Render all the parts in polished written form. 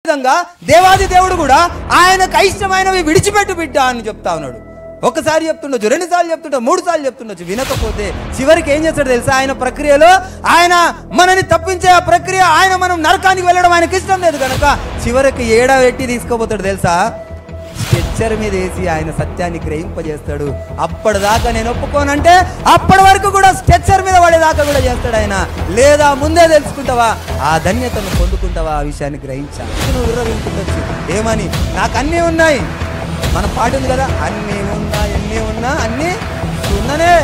విధంగా దేవాది దేవుడు కూడా ఆయనకు ఇష్టమైనవి విడిచిపెట్టు బిడ్డ అని చెప్తా ఉన్నాడు. ఒకసారి చెప్తుండొచ్చు, 2 సార్లు చెప్తుండొచ్చు, 3 సార్లు చెప్తుండొచ్చు. వినకపోతే చివరికి ఏం చేస్తాడు తెలుసా? ఆయన ప్రక్రియలో ఆయన మనని తప్పించే ఆ ప్రక్రియ, ఆయన మనం నరకానికి వెళ్ళడం ఆయనకి ఇష్టం లేదు కనుక చివరికి ఏడవెట్టి తీసుకుపోతాడు తెలుసా? స్ట్రెచ్చర్ మీద వేసి ఆయన సత్యాన్ని గ్రహింపజేస్తాడు. అప్పటిదాకా నేను ఒప్పుకోనంటే అప్పటి వరకు కూడా స్ట్రెచ్చర్ మీద పడేదాకా కూడా చేస్తాడు ఆయన. లేదా ముందే తెలుసుకుంటావా, ఆ ధన్యతను పొందుకుంటావా, ఆ విషయాన్ని గ్రహించాలి. నువ్వు విర్రవించుకుంటొచ్చు ఏమని, నాకు అన్నీ ఉన్నాయి. మన పాట ఉంది కదా, అన్నీ ఉన్నా ఎన్ని ఉన్నా అన్నీ సున్ననే.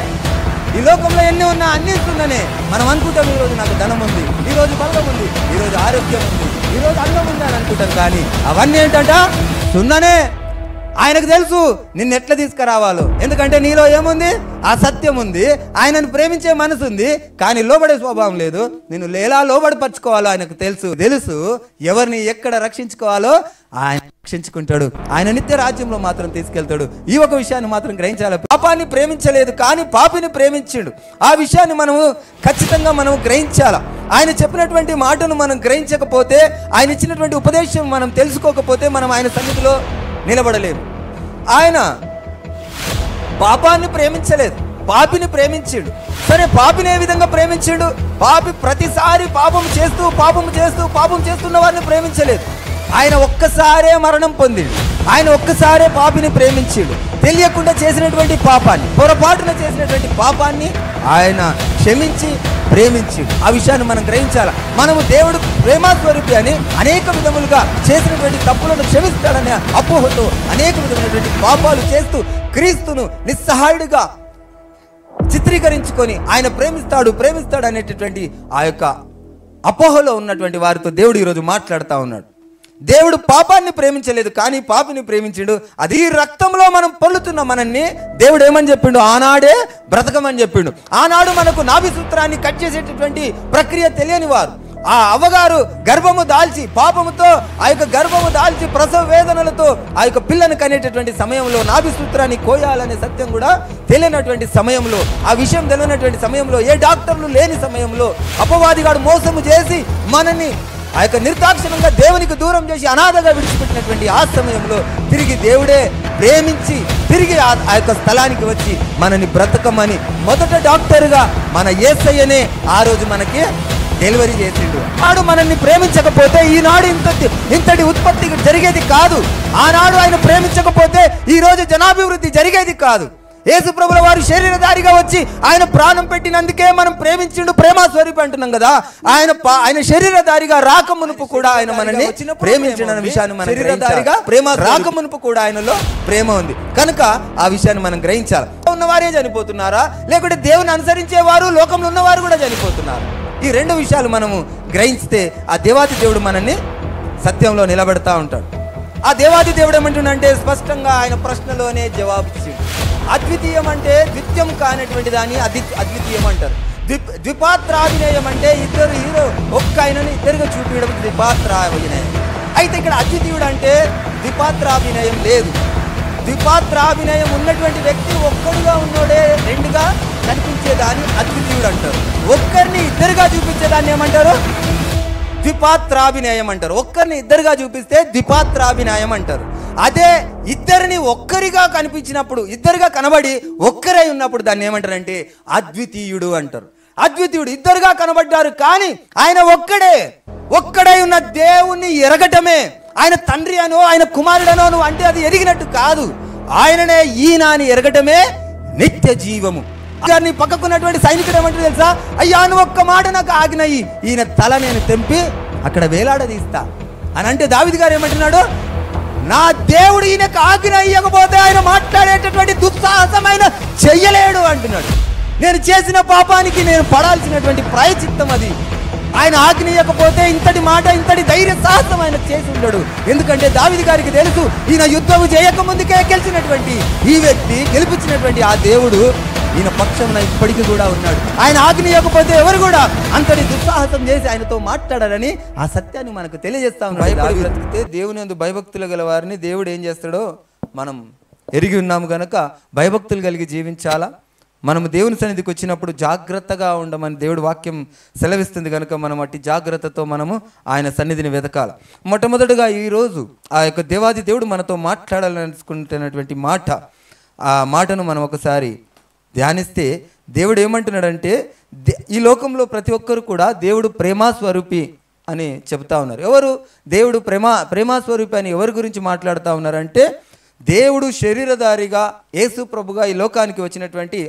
ఈ లోకంలో ఎన్ని ఉన్నా అన్నీ సున్ననే. మనం అనుకుంటాం ఈరోజు నాకు ధనం ఉంది, ఈరోజు బలం ఉంది, ఈరోజు ఆరోగ్యం ఉంది, ఈరోజు అన్నం ఉంది అని అనుకుంటాం. కానీ అవన్నీ ఏంటంట? సున్ననే. ఆయనకు తెలుసు నిన్ను ఎట్లా తీసుకురావాలో. ఎందుకంటే నీలో ఏముంది? ఆ సత్యం ఉంది, ఆయనను ప్రేమించే మనసు ఉంది, కానీ లోబడే స్వభావం లేదు. నిన్ను ఎలా లోబడిపరచుకోవాలో ఆయనకు తెలుసు. ఎవరిని ఎక్కడ రక్షించుకోవాలో ఆయన రక్షించుకుంటాడు. ఆయన నిత్య రాజ్యంలో మాత్రం తీసుకెళ్తాడు. ఈ ఒక విషయాన్ని మాత్రం గ్రహించాలి. పాపాన్ని ప్రేమించలేదు కానీ పాపిని ప్రేమించాడు. ఆ విషయాన్ని మనము ఖచ్చితంగా మనం గ్రహించాలి. ఆయన చెప్పినటువంటి మాటను మనం గ్రహించకపోతే, ఆయన ఇచ్చినటువంటి ఉపదేశం మనం తెలుసుకోకపోతే మనం ఆయన సన్నిధిలో నిలబడలేము. ఆయన పాపాన్ని ప్రేమించలేదు, పాపిని ప్రేమించాడు. సరే, పాపిని ఏ విధంగా ప్రేమించాడు? పాపి ప్రతిసారి పాపం చేస్తున్న వారిని ప్రేమించలేదు. ఆయన ఒక్కసారే మరణం పొందిడు. ఆయన ఒక్కసారే పాపిని ప్రేమించాడు. తెలియకుండా చేసినటువంటి పాపాన్ని, పొరపాటున చేసినటువంటి పాపాన్ని ఆయన క్షమించి ప్రేమించాడు. ఆ విషయాన్ని మనం గ్రహించాలి. మనము దేవుడు ప్రేమస్వరూపి అని అనేక విధములుగా చేసినటువంటి తప్పులను క్షమిస్తాడనే అపోహతో అనేక విధమైనటువంటి పాపాలు చేస్తూ క్రీస్తును నిస్సహాయుడిగా చిత్రీకరించుకొని ఆయన ప్రేమిస్తాడు అనేటటువంటి ఆ యొక్క అపోహలో ఉన్నటువంటి వారితో దేవుడు ఈరోజు మాట్లాడుతూ ఉన్నాడు. దేవుడు పాపాన్ని ప్రేమించలేదు కానీ పాపిని ప్రేమించాడు. అది రక్తంలో మనం పొల్లుతున్న మనల్ని దేవుడు ఏమని చెప్పిండు? ఆనాడే బ్రతకమని చెప్పిండు. ఆనాడు మనకు నాభి సూత్రాన్ని కట్ చేసేటటువంటి ప్రక్రియ తెలియని వారు, ఆ అవ్వగారు గర్భము దాల్చి పాపముతో ఆ యొక్క గర్భము దాల్చి ప్రసవ వేదనలతో ఆ యొక్క పిల్లను కనేటటువంటి సమయంలో నాభి సూత్రాన్ని కోయాలనే సత్యం కూడా తెలియనటువంటి సమయంలో, ఆ విషయం తెలియనటువంటి సమయంలో, ఏ డాక్టర్లు లేని సమయంలో అపవాదిగాడు మోసము చేసి మనని ఆ యొక్క నిర్దాక్షిణంగా దేవునికి దూరం చేసి అనాథగా విడిచిపెట్టినటువంటి ఆ సమయంలో తిరిగి దేవుడే ప్రేమించి తిరిగి ఆ యొక్క స్థలానికి వచ్చి మనని బ్రతకమని మొదట డాక్టర్గా మన యేసయ్యనే ఆ రోజు మనకి డెలివరీ చేసిండు. ఆడు మనల్ని ప్రేమించకపోతే ఈనాడు ఇంతటి ఉత్పత్తి జరిగేది కాదు. ఆనాడు ఆయన ప్రేమించకపోతే ఈ రోజు జనాభివృద్ధి జరిగేది కాదు. యేసుప్రభుల వారు శరీరధారిగా వచ్చి ఆయన ప్రాణం పెట్టినందుకే మనం ప్రేమించిండు, ప్రేమస్వరూపి అంటున్నాం కదా. ఆయన శరీరధారిగా రాకమునుపు కూడా ఆయన మనల్ని ప్రేమించిన విషయాన్ని మనం శరీరధారిగా రాకమునుపు కూడా ఆయనలో ప్రేమ ఉంది కనుక ఆ విషయాన్ని మనం గ్రహించాలి. ఉన్నవారే చనిపోతున్నారా, లేకుంటే దేవుని అనుసరించేవారు లోకంలో ఉన్నవారు కూడా చనిపోతున్నారు. ఈ 2 విషయాలు మనము గ్రహించితే ఆ దేవాది దేవుడు మనల్ని సత్యంలో నిలబెడతా ఉంటాడు. ఆ దేవాది దేవుడు ఏమంటుండంటే స్పష్టంగా ఆయన ప్రశ్నలోనే జవాబు ఇచ్చిండు. అద్వితీయం అంటే ద్విత్యం కానటువంటి దాన్ని అద్వితీయం అంటారు. ద్విపాత్రాభినయం అంటే ఇద్దరు హీరో ఒక్క ఆయనని ఇద్దరుగా చూపించడం ద్విపాత్రాభినయం. అయితే ఇక్కడ అద్వితీయుడు అంటే ద్విపాత్రాభినయం లేదు. ద్విపాత్రాభినయం ఉన్నటువంటి వ్యక్తి ఒక్కడుగా ఉన్నోడే 2గా కనిపించేదాన్ని అద్వితీయుడు అంటారు. ఒక్కరిని ఇద్దరుగా చూపించేదాన్ని ఏమంటారు? ద్విపాత్రాభినయం అంటారు. ఒక్కరిని ఇద్దరుగా చూపిస్తే ద్విపాత్రాభినయం అంటారు. అదే ఇద్దరిని ఒక్కరిగా కనిపించినప్పుడు, ఇద్దరుగా కనబడి ఒక్కరై ఉన్నప్పుడు దాన్ని ఏమంటారంటే అద్వితీయుడు అంటారు. అద్వితీయుడు ఇద్దరుగా కనబడ్డారు కానీ ఆయన ఒక్కడై ఉన్న దేవుణ్ణి ఎరగటమే. ఆయన తండ్రి అనో ఆయన కుమారుడనో నువ్వు అంటే అది ఎరిగినట్టు కాదు. ఆయననే ఈయన అని ఎరగటమే నిత్య జీవము. గారిని పక్కకున్నటువంటి సైనికుడు ఏమంటారు తెలుసా? అయ్యా నువ్వు ఒక్క మాట నాకు ఆజ్ఞయి, ఈయన తల నేను తెంపి అక్కడ వేలాడదీస్తా అని అంటే దావీదు గారు ఏమంటున్నాడు? నా దేవుడు ఈయనకు ఆజ్ఞ ఇయ్యకపోతే ఆయన మాట్లాడేటటువంటి దుస్సాహసమైన చెయ్యలేడు అంటున్నాడు. నేను చేసిన పాపానికి నేను పడాల్సినటువంటి ప్రాయశ్చిత్తం అది. ఆయన ఆజ్ఞ ఇయ్యకపోతే ఇంతటి మాట, ఇంతటి ధైర్య సాహసం ఆయన చేసి ఉండడు. ఎందుకంటే దావీదు గారికి తెలుసు ఈయన యుద్ధము చేయక ముందుకే గెలిచినటువంటి ఈ వ్యక్తి, గెలిపించినటువంటి ఆ దేవుడు ఈయన పక్షంలో ఇప్పటికీ కూడా ఉన్నాడు. ఆయన ఆజ్ఞ ఇవ్వకపోతే ఎవరు కూడా అంతటి దుస్సాహసం చేసి ఆయనతో మాట్లాడారని ఆ సత్యాన్ని మనకు తెలియజేస్తా ఉన్నాడు. బ్రతికితే దేవుని యందు భయభక్తులు గల వారిని దేవుడు ఏం చేస్తాడో మనం ఎరిగి ఉన్నాము కనుక భయభక్తులు కలిగి జీవించాలా. మనము దేవుని సన్నిధికి వచ్చినప్పుడు జాగ్రత్తగా ఉండమని దేవుడి వాక్యం సెలవిస్తుంది కనుక మనం అట్టి జాగ్రత్తతో మనము ఆయన సన్నిధిని వెతకాలి. మొట్టమొదటిగా ఈరోజు ఆ యొక్క దేవాది దేవుడు మనతో మాట్లాడాలనుకుంటున్నటువంటి మాట, ఆ మాటను మనం ఒకసారి ధ్యానిస్తే దేవుడు ఏమంటున్నాడంటే, ఈ లోకంలో ప్రతి ఒక్కరు కూడా దేవుడు ప్రేమాస్వరూపి అని చెబుతా ఉన్నారు. ఎవరు దేవుడు ప్రేమాస్వరూపి అని ఎవరి గురించి మాట్లాడుతూ ఉన్నారంటే, దేవుడు శరీరధారిగా యేసు ప్రభుగా ఈ లోకానికి వచ్చినటువంటి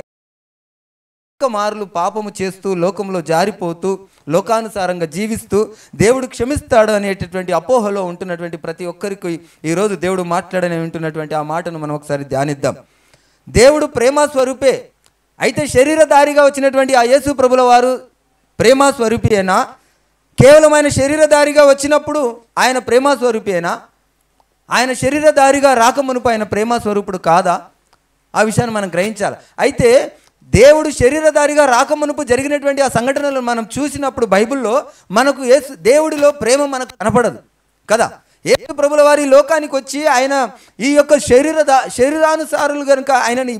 మార్లు పాపము చేస్తూ లోకంలో జారిపోతూ లోకానుసారంగా జీవిస్తూ దేవుడు క్షమిస్తాడు అనేటటువంటి అపోహలో ఉంటున్నటువంటి ప్రతి ఒక్కరికి ఈరోజు దేవుడు మాట్లాడని వింటున్నటువంటి ఆ మాటను మనం ఒకసారి ధ్యానిద్దాం. దేవుడు ప్రేమాస్వరూపే అయితే శరీరధారిగా వచ్చినటువంటి ఆ యేసు ప్రభుల వారు ప్రేమాస్వరూపియేనా? కేవలం ఆయన శరీరధారిగా వచ్చినప్పుడు ఆయన ప్రేమాస్వరూపియేనా? ఆయన శరీరధారిగా రాకమునుపు ఆయన ప్రేమాస్వరూపుడు కాదా? ఆ విషయాన్ని మనం గ్రహించాలి. అయితే దేవుడు శరీరధారిగా రాకమునుపు జరిగినటువంటి ఆ సంఘటనలను మనం చూసినప్పుడు బైబిల్లో మనకు దేవుడిలో ప్రేమ మనకు కనపడదు కదా. యేసు ప్రభుల వారి లోకానికి వచ్చి ఆయన ఈ యొక్క శరీరానుసారులు కనుక ఆయనని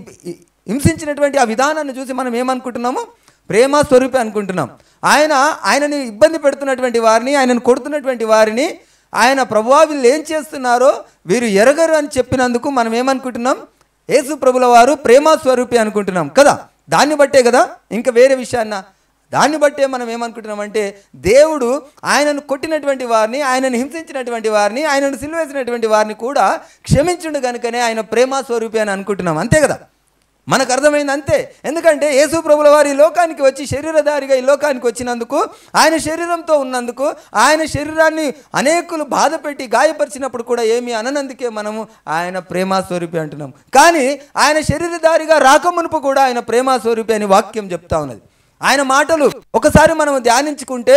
హింసించినటువంటి ఆ విధానాన్ని చూసి మనం ఏమనుకుంటున్నాము? ప్రేమాస్వరూపి అనుకుంటున్నాం. ఆయనని ఇబ్బంది పెడుతున్నటువంటి వారిని, ఆయనను కొడుతున్నటువంటి వారిని ఆయన ప్రభువా వీళ్ళు ఏం చేస్తున్నారో వీరు ఎరగరు అని చెప్పినందుకు మనం ఏమనుకుంటున్నాం? యేసు ప్రభుల వారు ప్రేమాస్వరూపి అనుకుంటున్నాం కదా. దాన్ని బట్టే కదా, ఇంకా వేరే విషయాన్న దాన్ని బట్టే మనం ఏమనుకుంటున్నామంటే దేవుడు ఆయనను కొట్టినటువంటి వారిని, ఆయనను హింసించినటువంటి వారిని, ఆయనను సిలువేసినటువంటి వారిని కూడా క్షమించుండు కనుకనే ఆయన ప్రేమాస్వరూపి అని అనుకుంటున్నాం. అంతే కదా, మనకు అర్థమైంది అంతే. ఎందుకంటే యేసు ప్రభుల వారు ఈ లోకానికి వచ్చి శరీరధారిగా ఈ లోకానికి వచ్చినందుకు, ఆయన శరీరంతో ఉన్నందుకు, ఆయన శరీరాన్ని అనేకులు బాధపెట్టి గాయపరిచినప్పుడు కూడా ఏమీ అననందుకే మనము ఆయన ప్రేమాస్వరూపి అంటున్నాం. కానీ ఆయన శరీరధారిగా రాకమునుపు కూడా ఆయన ప్రేమాస్వరూపి అని వాక్యం చెప్తా ఉన్నది. ఆయన మాటలు ఒకసారి మనం ధ్యానించుకుంటే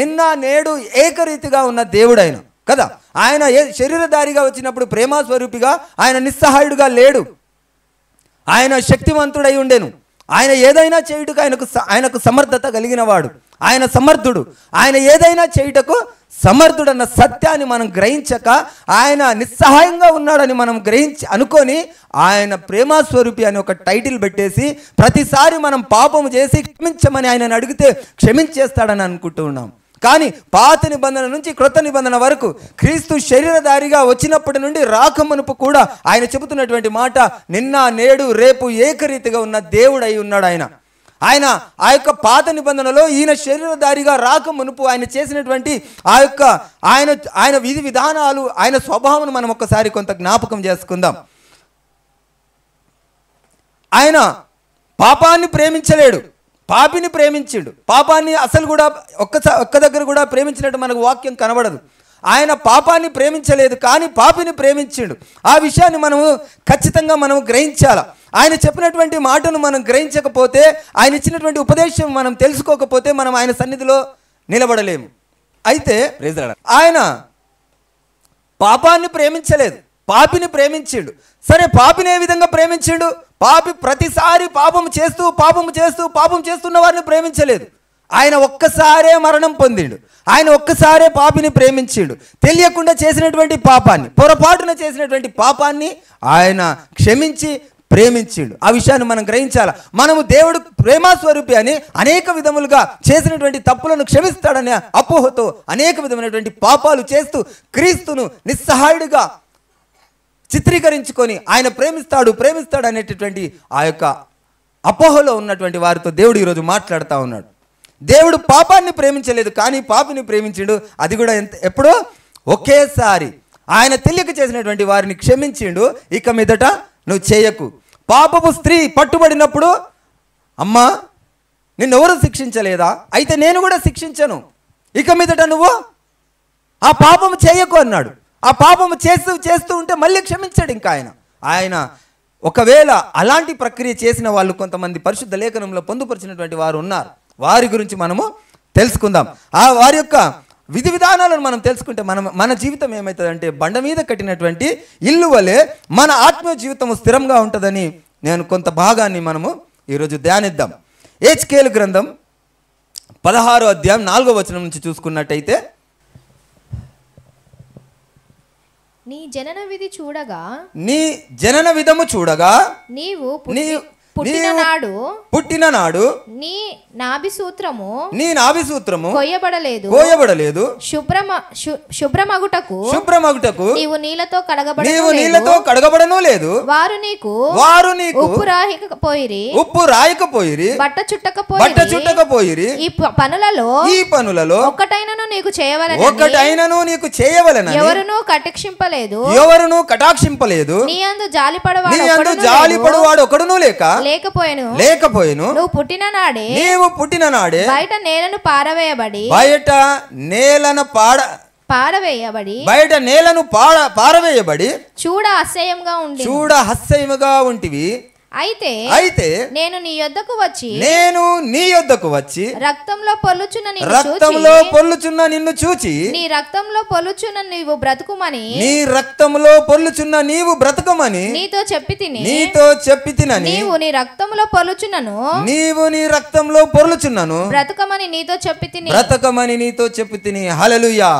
నిన్న నేడు ఏకరీతిగా ఉన్న దేవుడు ఆయన కదా. ఆయన శరీరధారిగా వచ్చినప్పుడు ప్రేమాస్వరూపిగా, ఆయన నిస్సహాయుడుగా లేడు, ఆయన శక్తివంతుడై ఉండెను. ఆయన ఏదైనా చేయుటకు ఆయనకు సమర్థత కలిగిన వాడు, ఆయన సమర్థుడు. ఆయన ఏదైనా చేయుటకు సమర్థుడన్న సత్యాన్ని మనం గ్రహించక ఆయన నిస్సహాయంగా ఉన్నాడని మనం అనుకొని ఆయన ప్రేమాస్వరూపి అని ఒక టైటిల్ పెట్టేసి ప్రతిసారి మనం పాపము చేసి క్షమించమని ఆయనను అడిగితే క్షమించేస్తాడని అనుకుంటూ ఉన్నాం. కానీ పాత నిబంధన నుంచి క్రొత్త నిబంధన వరకు క్రీస్తు శరీరధారిగా వచ్చినప్పటి నుండి రాకమునుపు కూడా ఆయన చెబుతున్నటువంటి మాట, నిన్న నేడు రేపు ఏకరీతిగా ఉన్న దేవుడు అయి ఉన్నాడు ఆయన ఆ యొక్క పాత నిబంధనలో ఈయన శరీరధారిగా రాకమునుపు ఆయన చేసినటువంటి ఆ యొక్క ఆయన విధి విధానాలు, ఆయన స్వభావం మనం ఒక్కసారి కొంత జ్ఞాపకం చేసుకుందాం. ఆయన పాపాన్ని ప్రేమించలేడు, పాపిని ప్రేమించిండు. పాపాన్ని అసలు కూడా ఒక్క దగ్గర కూడా ప్రేమించినట్టు మనకు వాక్యం కనబడదు. ఆయన పాపాన్ని ప్రేమించలేదు, కానీ పాపిని ప్రేమించిండు. ఆ విషయాన్ని మనము ఖచ్చితంగా మనం గ్రహించాలి. ఆయన చెప్పినటువంటి మాటను మనం గ్రహించకపోతే, ఆయన ఇచ్చినటువంటి ఉపదేశం మనం తెలుసుకోకపోతే మనం ఆయన సన్నిధిలో నిలబడలేము. అయితే ఆయన పాపాన్ని ప్రేమించలేదు, పాపిని ప్రేమించిండు. సరే, పాపిని ఏ విధంగా ప్రేమించిండు? పాపి ప్రతిసారి పాపం చేస్తున్న వారిని ప్రేమించలేదు. ఆయన ఒక్కసారే మరణం పొందిండు, ఆయన ఒక్కసారే పాపిని ప్రేమించిండు. తెలియకుండా చేసినటువంటి పాపాన్ని, పొరపాటున చేసినటువంటి పాపాన్ని ఆయన క్షమించి ప్రేమించిండు. ఆ విషయాన్ని మనం గ్రహించాలి. మనము దేవుడు ప్రేమాస్వరూపి అని అనేక విధములుగా చేసినటువంటి తప్పులను క్షమిస్తాడనే అపోహతో అనేక విధమైనటువంటి పాపాలు చేస్తూ క్రీస్తును నిస్సహాయుడిగా చిత్రీకరించుకొని ఆయన ప్రేమిస్తాడు అనేటటువంటి ఆ యొక్క అపోహలో ఉన్నటువంటి వారితో దేవుడు ఈరోజు మాట్లాడుతూ ఉన్నాడు. దేవుడు పాపాన్ని ప్రేమించలేదు, కానీ పాపిని ప్రేమించిండు. అది కూడా ఎప్పుడో ఒకేసారి ఆయన తెలియక చేసినటువంటి వారిని క్షమించిండు. ఇక మీదట నువ్వు చేయకు. పాపపు స్త్రీ పట్టుబడినప్పుడు, అమ్మా నిన్నెవరు శిక్షించలేదా? అయితే నేను కూడా శిక్షించను, ఇక మీదట నువ్వు ఆ పాపము చేయకు అన్నాడు. ఆ పాపము చేస్తూ ఉంటే మళ్ళీ క్షమించాడు. ఇంకా ఆయన ఒకవేళ అలాంటి ప్రక్రియ చేసిన వాళ్ళు కొంతమంది పరిశుద్ధ లేఖనంలో పొందుపరిచినటువంటి వారు ఉన్నారు. వారి గురించి మనము తెలుసుకుందాం. ఆ వారి యొక్క విధి విధానాలను మనం తెలుసుకుంటే మన జీవితం ఏమవుతుందంటే బండ మీద కట్టినటువంటి ఇల్లు వలె మన ఆత్మీయ జీవితము స్థిరంగా ఉంటుందని నేను కొంత భాగాన్ని మనము ఈరోజు ధ్యానిద్దాం. హెచ్కేలు గ్రంథం 16వ అధ్యాయం 4వ వచనం నుంచి చూసుకున్నట్టయితే, నీ జనన విధము చూడగా నీవు పుట్టిన నాడు నీ నాభిసూత్రము కోయబడలేదు. శుభ్రమగుటకు నీవు నీళ్లతో కడగబడను లేదు. వారు నీకు ఉప్పు రాయకపోయిరి, బట్ట చుట్టకపోయిరి. ఈ పనులలో ఒక్కటైనను నీకు చేయవలెనని ఎవరునూ కటాక్షింపలేదు. నీ యందు జాలిపడువాడు ఒకడును లేకపోయెను. నువ్వు పుట్టిన నాడే బయట నేలను పారవేయబడి చూడ అసహ్యముగా ఉంటివి. అయితే నేను నీ యొద్దకు వచ్చి రక్తంలో పొల్లుచున్న నిన్ను చూచి నీ రక్తంలో పొల్లుచున్న నీవు బ్రతుకుమని నీతో చెప్పి తినని నీవు నీ రక్తంలో పొల్లుచున్నను బ్రతకమని నీతో చెప్పి తిని. హల్లెలూయా,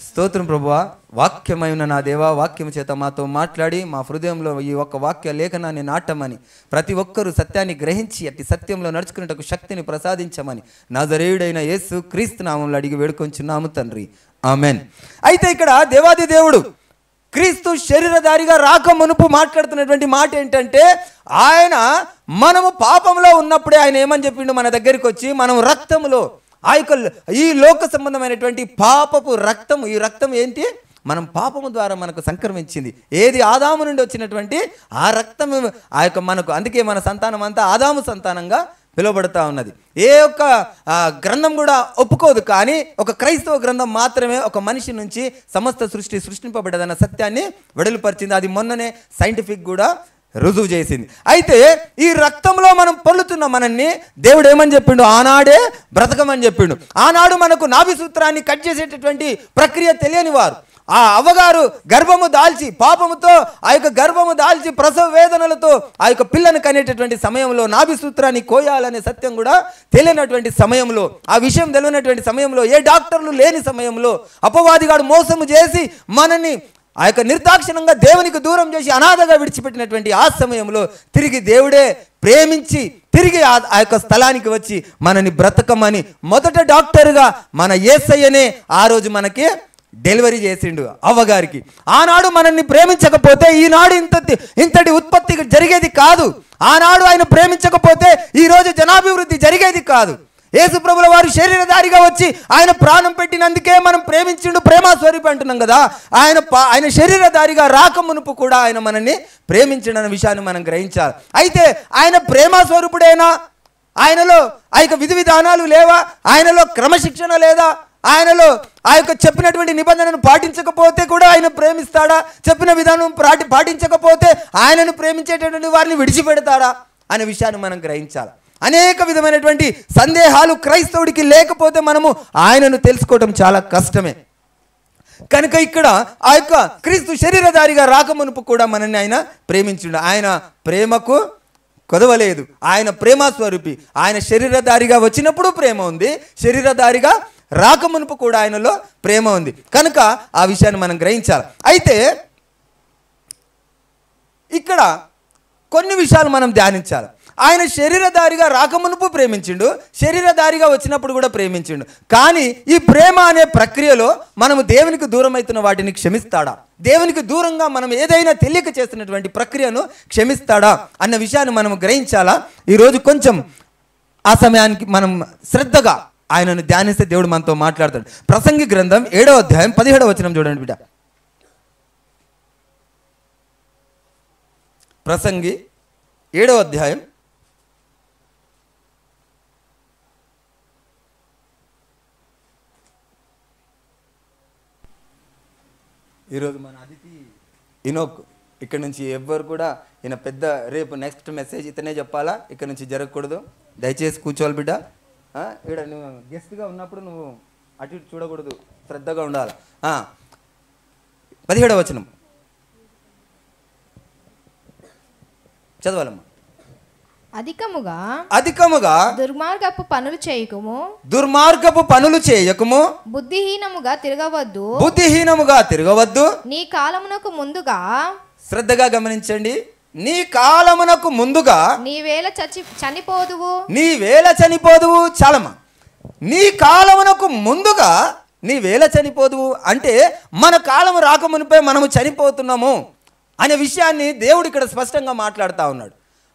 స్తోత్రం ప్రభువా. వాక్యమైన నా దేవా, వాక్యం చేత మాతో మాట్లాడి మా హృదయంలో ఈ ఒక్క వాక్య లేఖనాన్ని నాటమని, ప్రతి ఒక్కరూ సత్యాన్ని గ్రహించి అట్టి సత్యంలో నడుచుకునేటకు శక్తిని ప్రసాదించమని నజరేయుడైన యేసు క్రీస్తు నామంలో అడిగి వేడుకొంచున్నాము తండ్రి, ఆమెన్. అయితే ఇక్కడ దేవాది దేవుడు క్రీస్తు శరీరధారిగా రాక మునుపు మాట్లాడుతున్నటువంటి మాట ఏంటంటే, ఆయన మనము పాపంలో ఉన్నప్పుడే ఆయన ఏమని చెప్పిండు, మన దగ్గరికి వచ్చి మనం రక్తములో ఈ లోక సంబంధమైనటువంటి పాపపు రక్తం, ఈ రక్తం ఏంటి, మనం పాపము ద్వారా మనకు సంక్రమించింది. ఏది ఆదాము నుండి వచ్చినటువంటి ఆ రక్తం మనకు, అందుకే మన సంతానం అంతా ఆదాము సంతానంగా పిలువబడతా ఉన్నది. ఏ ఒక్క గ్రంథం కూడా ఒప్పుకోదు, కానీ ఒక క్రైస్తవ గ్రంథం మాత్రమే ఒక మనిషి నుంచి సమస్త సృష్టింపబడ్డదన్న సత్యాన్ని వెడలుపరిచింది. అది మొన్ననే సైంటిఫిక్ కూడా రుజువు చేసింది. అయితే ఈ రక్తంలో మనం పొల్లుతున్న మనల్ని దేవుడు ఏమని చెప్పిండు, ఆనాడే బ్రతకమని చెప్పిండు. ఆనాడు మనకు నాభి సూత్రాన్ని కట్ చేసేటటువంటి ప్రక్రియ తెలియని వారు, ఆ అవ్వగారు గర్భము దాల్చి పాపముతో ఆ యొక్క గర్భము దాల్చి ప్రసవ వేదనలతో ఆ యొక్క పిల్లను కనేటటువంటి సమయంలో నాభి సూత్రాన్ని కోయాలనే సత్యం కూడా తెలియనటువంటి సమయంలో, ఆ విషయం తెలియనటువంటి సమయంలో, ఏ డాక్టర్లు లేని సమయంలో అపవాదిగాడు మోసము చేసి మనని ఆ యొక్క నిర్దాక్షిణంగా దేవునికి దూరం చేసి అనాథగా విడిచిపెట్టినటువంటి ఆ సమయంలో తిరిగి దేవుడే ప్రేమించి తిరిగి ఆ యొక్క స్థలానికి వచ్చి మనని బ్రతకమని మొదట డాక్టర్గా మన యేసయ్యనే ఆ రోజు మనకి డెలివరీ చేసిండు అవ్వగారికి. ఆనాడు మనల్ని ప్రేమించకపోతే ఈనాడు ఇంతటి ఉత్పత్తి జరిగేది కాదు. ఆనాడు ఆయన ప్రేమించకపోతే ఈరోజు జనాభివృద్ధి జరిగేది కాదు. యేసు ప్రభుల వారు శరీరధారిగా వచ్చి ఆయన ప్రాణం పెట్టినందుకే మనం ప్రేమించిండు, ప్రేమ స్వరూపి అంటున్నాం కదా. ఆయన శరీరధారిగా రాక మునుపు కూడా ఆయన మనల్ని ప్రేమించిండన్న విషయాన్ని మనం గ్రహించాలి. అయితే ఆయన ప్రేమ స్వరూపుడేనా? ఆయనలో ఆ యొక్క విధి విధానాలు లేవా? ఆయనలో క్రమశిక్షణ లేదా? ఆయనలో ఆ యొక్క చెప్పినటువంటి నిబంధనను పాటించకపోతే కూడా ఆయన ప్రేమిస్తాడా? చెప్పిన విధానం పాటించకపోతే ఆయనను ప్రేమించేటటువంటి వారిని విడిచిపెడతాడా అనే విషయాన్ని మనం గ్రహించాలి. అనేక విధమైనటువంటి సందేహాలు క్రైస్తవుడికి లేకపోతే మనము ఆయనను తెలుసుకోవడం చాలా కష్టమే. కనుక ఇక్కడ ఆ యొక్క క్రీస్తు శరీరధారిగా రాకమునుపు కూడా మనల్ని ఆయన ప్రేమించుండు. ఆయన ప్రేమకు కొదవలేదు. ఆయన ప్రేమ స్వరూపి. ఆయన శరీరధారిగా వచ్చినప్పుడు ప్రేమ ఉంది, శరీరధారిగా రాకమునుపు కూడా ఆయనలో ప్రేమ ఉంది. కనుక ఆ విషయాన్ని మనం గ్రహించాలి. అయితే ఇక్కడ కొన్ని విషయాలు మనం ధ్యానించాలి. ఆయన శరీరధారిగా రాకమునుపు ప్రేమించిండు, శరీరధారిగా వచ్చినప్పుడు కూడా ప్రేమించిండు. కానీ ఈ ప్రేమ అనే ప్రక్రియలో మనము దేవునికి దూరం అవుతున్న వాటిని క్షమిస్తాడా? దేవునికి దూరంగా మనం ఏదైనా తెలియక చేస్తున్నటువంటి ప్రక్రియను క్షమిస్తాడా అన్న విషయాన్ని మనం గ్రహించాలా. ఈరోజు కొంచెం ఆ సమయానికి మనం శ్రద్ధగా ఆయనను ధ్యానిస్తే దేవుడు మనతో మాట్లాడతాడు. ప్రసంగి గ్రంథం 7వ అధ్యాయం 17వ వచనం చూడండి బిడ్డ. ప్రసంగి 7వ అధ్యాయం ఈరోజు మన అతిథి ఇనోక్. ఇక్కడ నుంచి ఎవ్వరు కూడా ఈయన పెద్ద రేపు నెక్స్ట్ మెసేజ్ ఇతనే చెప్పాలా, ఇక్కడ నుంచి జరగకూడదు. దయచేసి కూర్చోవాలి బిడ్డ. ఇక్కడ నువ్వు గెస్ట్గా ఉన్నప్పుడు నువ్వు అటు ఇటు చూడకూడదు, శ్రద్ధగా ఉండాలి. 17వ వచనం చదవాలమ్మా. అధికముగా దుర్మార్గపు పనులు చేయకము, బుద్ధిహీనముగా తిరగవద్దు. నీ కాలమునకు ముందుగా, శ్రద్ధగా గమనించండి, నీ కాలమునకు ముందుగా నీవేళ చనిపోదువు. చాలమ్మా, నీ కాలమునకు ముందుగా నీవేళ చనిపోదువు అంటే మన కాలము రాకమునిపై మనము చనిపోతున్నాము అనే విషయాన్ని దేవుడు ఇక్కడ స్పష్టంగా మాట్లాడుతూ ఉన్నాడు.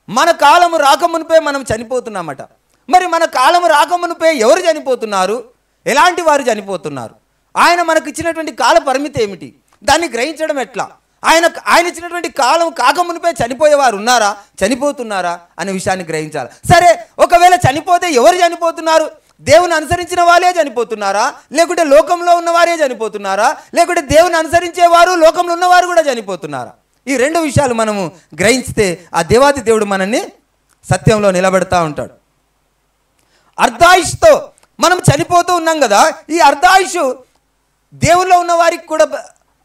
మన కాలము రాకమునిపై మనం చనిపోతున్నామట. మరి మన కాలము రాకమునిపై ఎవరు చనిపోతున్నారు, ఎలాంటి వారు చనిపోతున్నారు, ఆయన మనకు ఇచ్చినటువంటి కాల పరిమితి ఏమిటి, దాన్ని గ్రహించడం ఎట్లా, ఆయన ఇచ్చినటువంటి కాలం కాకమునిపై చనిపోయేవారు ఉన్నారా, చనిపోతున్నారా అనే విషయాన్ని గ్రహించాలి. సరే, ఒకవేళ చనిపోతే ఎవరు చనిపోతున్నారు? దేవుని అనుసరించిన వాళ్ళే చనిపోతున్నారా, లేకుంటే లోకంలో ఉన్నవారే చనిపోతున్నారా, లేకుంటే దేవుని అనుసరించేవారు లోకంలో ఉన్నవారు కూడా చనిపోతున్నారా? ఈ రెండు విషయాలు మనము గ్రహించితే ఆ దేవాది దేవుడు మనల్ని సత్యంలో నిలబెడతా ఉంటాడు. అర్ధాయుష్తో మనం చనిపోతూ ఉన్నాం కదా, ఈ అర్ధాయుషు దేవుల్లో ఉన్న వారికి కూడా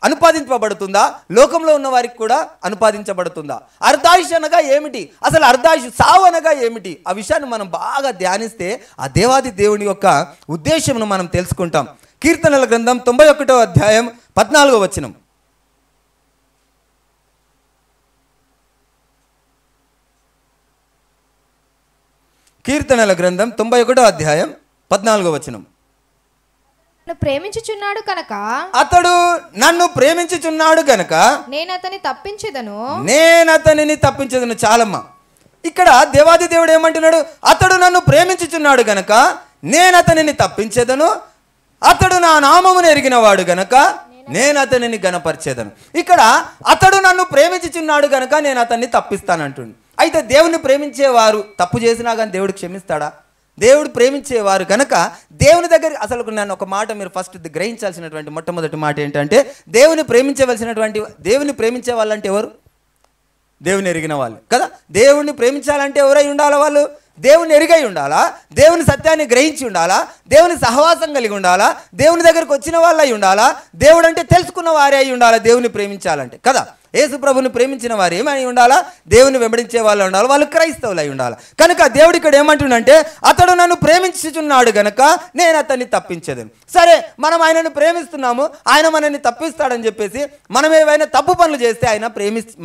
అనుపాదించబడుతుందా, లోకంలో ఉన్న వారికి కూడా అనుపాదించబడుతుందా? అర్ధాయుష్ అనగా ఏమిటి, అసలు అర్ధాయుష్ సావు అనగా ఏమిటి? ఆ విషయాన్ని మనం బాగా ధ్యానిస్తే ఆ దేవాది దేవుని యొక్క ఉద్దేశమును మనం తెలుసుకుంటాం. కీర్తనల గ్రంథం 91వ అధ్యాయం 14వ వచనం. కీర్తనల గ్రంథం 91వ అధ్యాయం 14వ వచనం. ప్రేమించుచున్నాడు కనుక, అతడు నన్ను ప్రేమించుచున్నాడు కనుక నేను అతనిని తప్పించెదను. చాలమ్మా, ఇక్కడ దేవాది దేవుడు ఏమంటున్నాడు? అతడు నన్ను ప్రేమించుచున్నాడు గనక నేను అతనిని తప్పించెదను, అతడు నా నామమును ఎరిగినవాడు గనక నేను అతనిని గణపరిచేదను. ఇక్కడ అతడు నన్ను ప్రేమించుచున్నాడు గనక నేను అతన్ని తప్పిస్తానంటుండు. అయితే దేవుని ప్రేమించేవారు తప్పు చేసినా కానీ దేవుడు క్షమిస్తాడా? దేవుడు ప్రేమించేవారు కనుక దేవుని దగ్గర అసలు నన్ను ఒక మాట మీరు ఫస్ట్ గ్రహించాల్సినటువంటి మొట్టమొదటి మాట ఏంటంటే, దేవుని ప్రేమించే వాళ్ళంటే ఎవరు? దేవుని ఎరిగిన వాళ్ళు కదా. దేవుణ్ణి ప్రేమించాలంటే ఎవరై ఉండాలా? వాళ్ళు దేవుని ఎరిగై ఉండాలా, దేవుని సత్యాన్ని గ్రహించి ఉండాలా, దేవుని సహవాసం కలిగి ఉండాలా, దేవుని దగ్గరకు వచ్చిన వాళ్ళు అయి ఉండాలా, దేవుడు అంటే తెలుసుకున్న వారే అయి ఉండాలా దేవుని ప్రేమించాలంటే కదా. యేసు ప్రభుని ప్రేమించిన వారు ఏమై ఉండాలా? దేవుని వెంబడించే వాళ్ళు ఉండాలి, వాళ్ళు క్రైస్తవులు అయి ఉండాలి. కనుక దేవుడు ఇక్కడ ఏమంటుండంటే, అతడు నన్ను ప్రేమించుచున్నాడు గనక నేను అతన్ని తప్పించేదను. సరే, మనం ఆయనను ప్రేమిస్తున్నాము, ఆయన మనల్ని తప్పిస్తాడని చెప్పేసి మనం ఏవైనా తప్పు పనులు చేస్తే ఆయన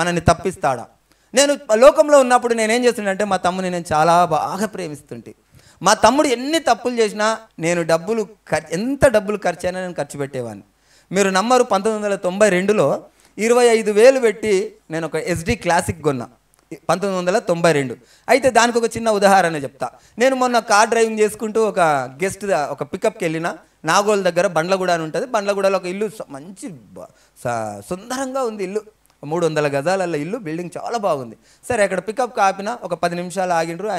మనల్ని తప్పిస్తాడా? నేను లోకంలో ఉన్నప్పుడు నేనేం చేస్తుండే, మా తమ్ముని నేను చాలా బాగా ప్రేమిస్తుంటే, మా తమ్ముడు ఎన్ని తప్పులు చేసినా నేను ఎంత డబ్బులు ఖర్చు అయినా నేను ఖర్చు పెట్టేవాడిని. మీరు నమ్మరు, 1992లో 25,000 పెట్టి నేను ఒక SD క్లాసిక్ కొన్నా, 1992. అయితే దానికి ఒక చిన్న ఉదాహరణ చెప్తా. నేను మొన్న కార్ డ్రైవింగ్ చేసుకుంటూ ఒక పికప్కి వెళ్ళిన, నాగోల్ దగ్గర బండ్లగూడ అని ఉంటుంది. బండ్లగూడలో ఒక ఇల్లు మంచి సుందరంగా ఉంది, ఇల్లు 300 గజాల ఇల్లు, బిల్డింగ్ చాలా బాగుంది. సరే, అక్కడ పికప్ ఆపిన, ఒక 10 నిమిషాలు ఆగిండ్రు.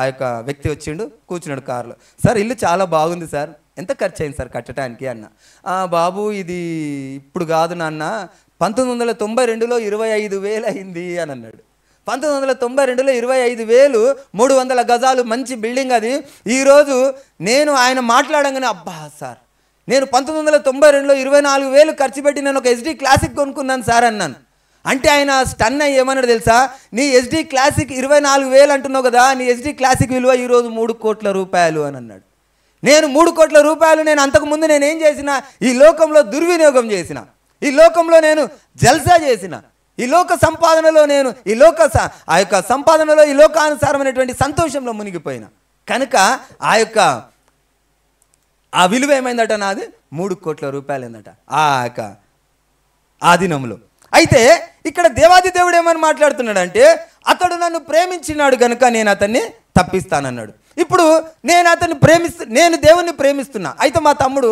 ఆ యొక్క వ్యక్తి వచ్చిండు, కూర్చున్నాడు కారులో. సార్, ఇల్లు చాలా బాగుంది సార్, ఎంత ఖర్చు అయింది సార్ కట్టడానికి అన్న. బాబు, ఇది ఇప్పుడు కాదు నాన్న, 1992లో 25,000 అయింది అని అన్నాడు. 1992లో 25,000, 300 గజాలు మంచి బిల్డింగ్ అది. ఈరోజు నేను ఆయన మాట్లాడంగానే, అబ్బా సార్, నేను 1992లో 24,000 ఖర్చు పెట్టి నేను ఒక SD క్లాసిక్ కొనుక్కున్నాను సార్ అన్నాను. అంటే ఆయన స్టన్ అయ్యి ఏమన్నాడు తెలుసా? నీ SD క్లాసిక్ 24,000 అంటున్నావు కదా, నీ SD క్లాసిక్ విలువ ఈరోజు 3 కోట్ల రూపాయలు అని అన్నాడు. నేను 3 కోట్ల రూపాయలు నేను అంతకుముందు నేనేం చేసిన? ఈ లోకంలో దుర్వినియోగం చేసిన, ఈ లోకంలో నేను జల్సా చేసిన, ఈ లోక సంపాదనలో నేను ఆ యొక్క సంపాదనలో ఈ లోకానుసారమైనటువంటి సంతోషంలో మునిగిపోయిన కనుక ఆ విలువ ఏమైందట? నాది 3 కోట్ల రూపాయలు ఏందట ఆ యొక్క ఆదినంలో. అయితే ఇక్కడ దేవాది దేవుడు ఏమని మాట్లాడుతున్నాడంటే, అతడు నన్ను ప్రేమించినాడు కనుక నేను అతన్ని తప్పిస్తానన్నాడు. ఇప్పుడు నేను దేవుణ్ణి ప్రేమిస్తున్నా. అయితే మా తమ్ముడు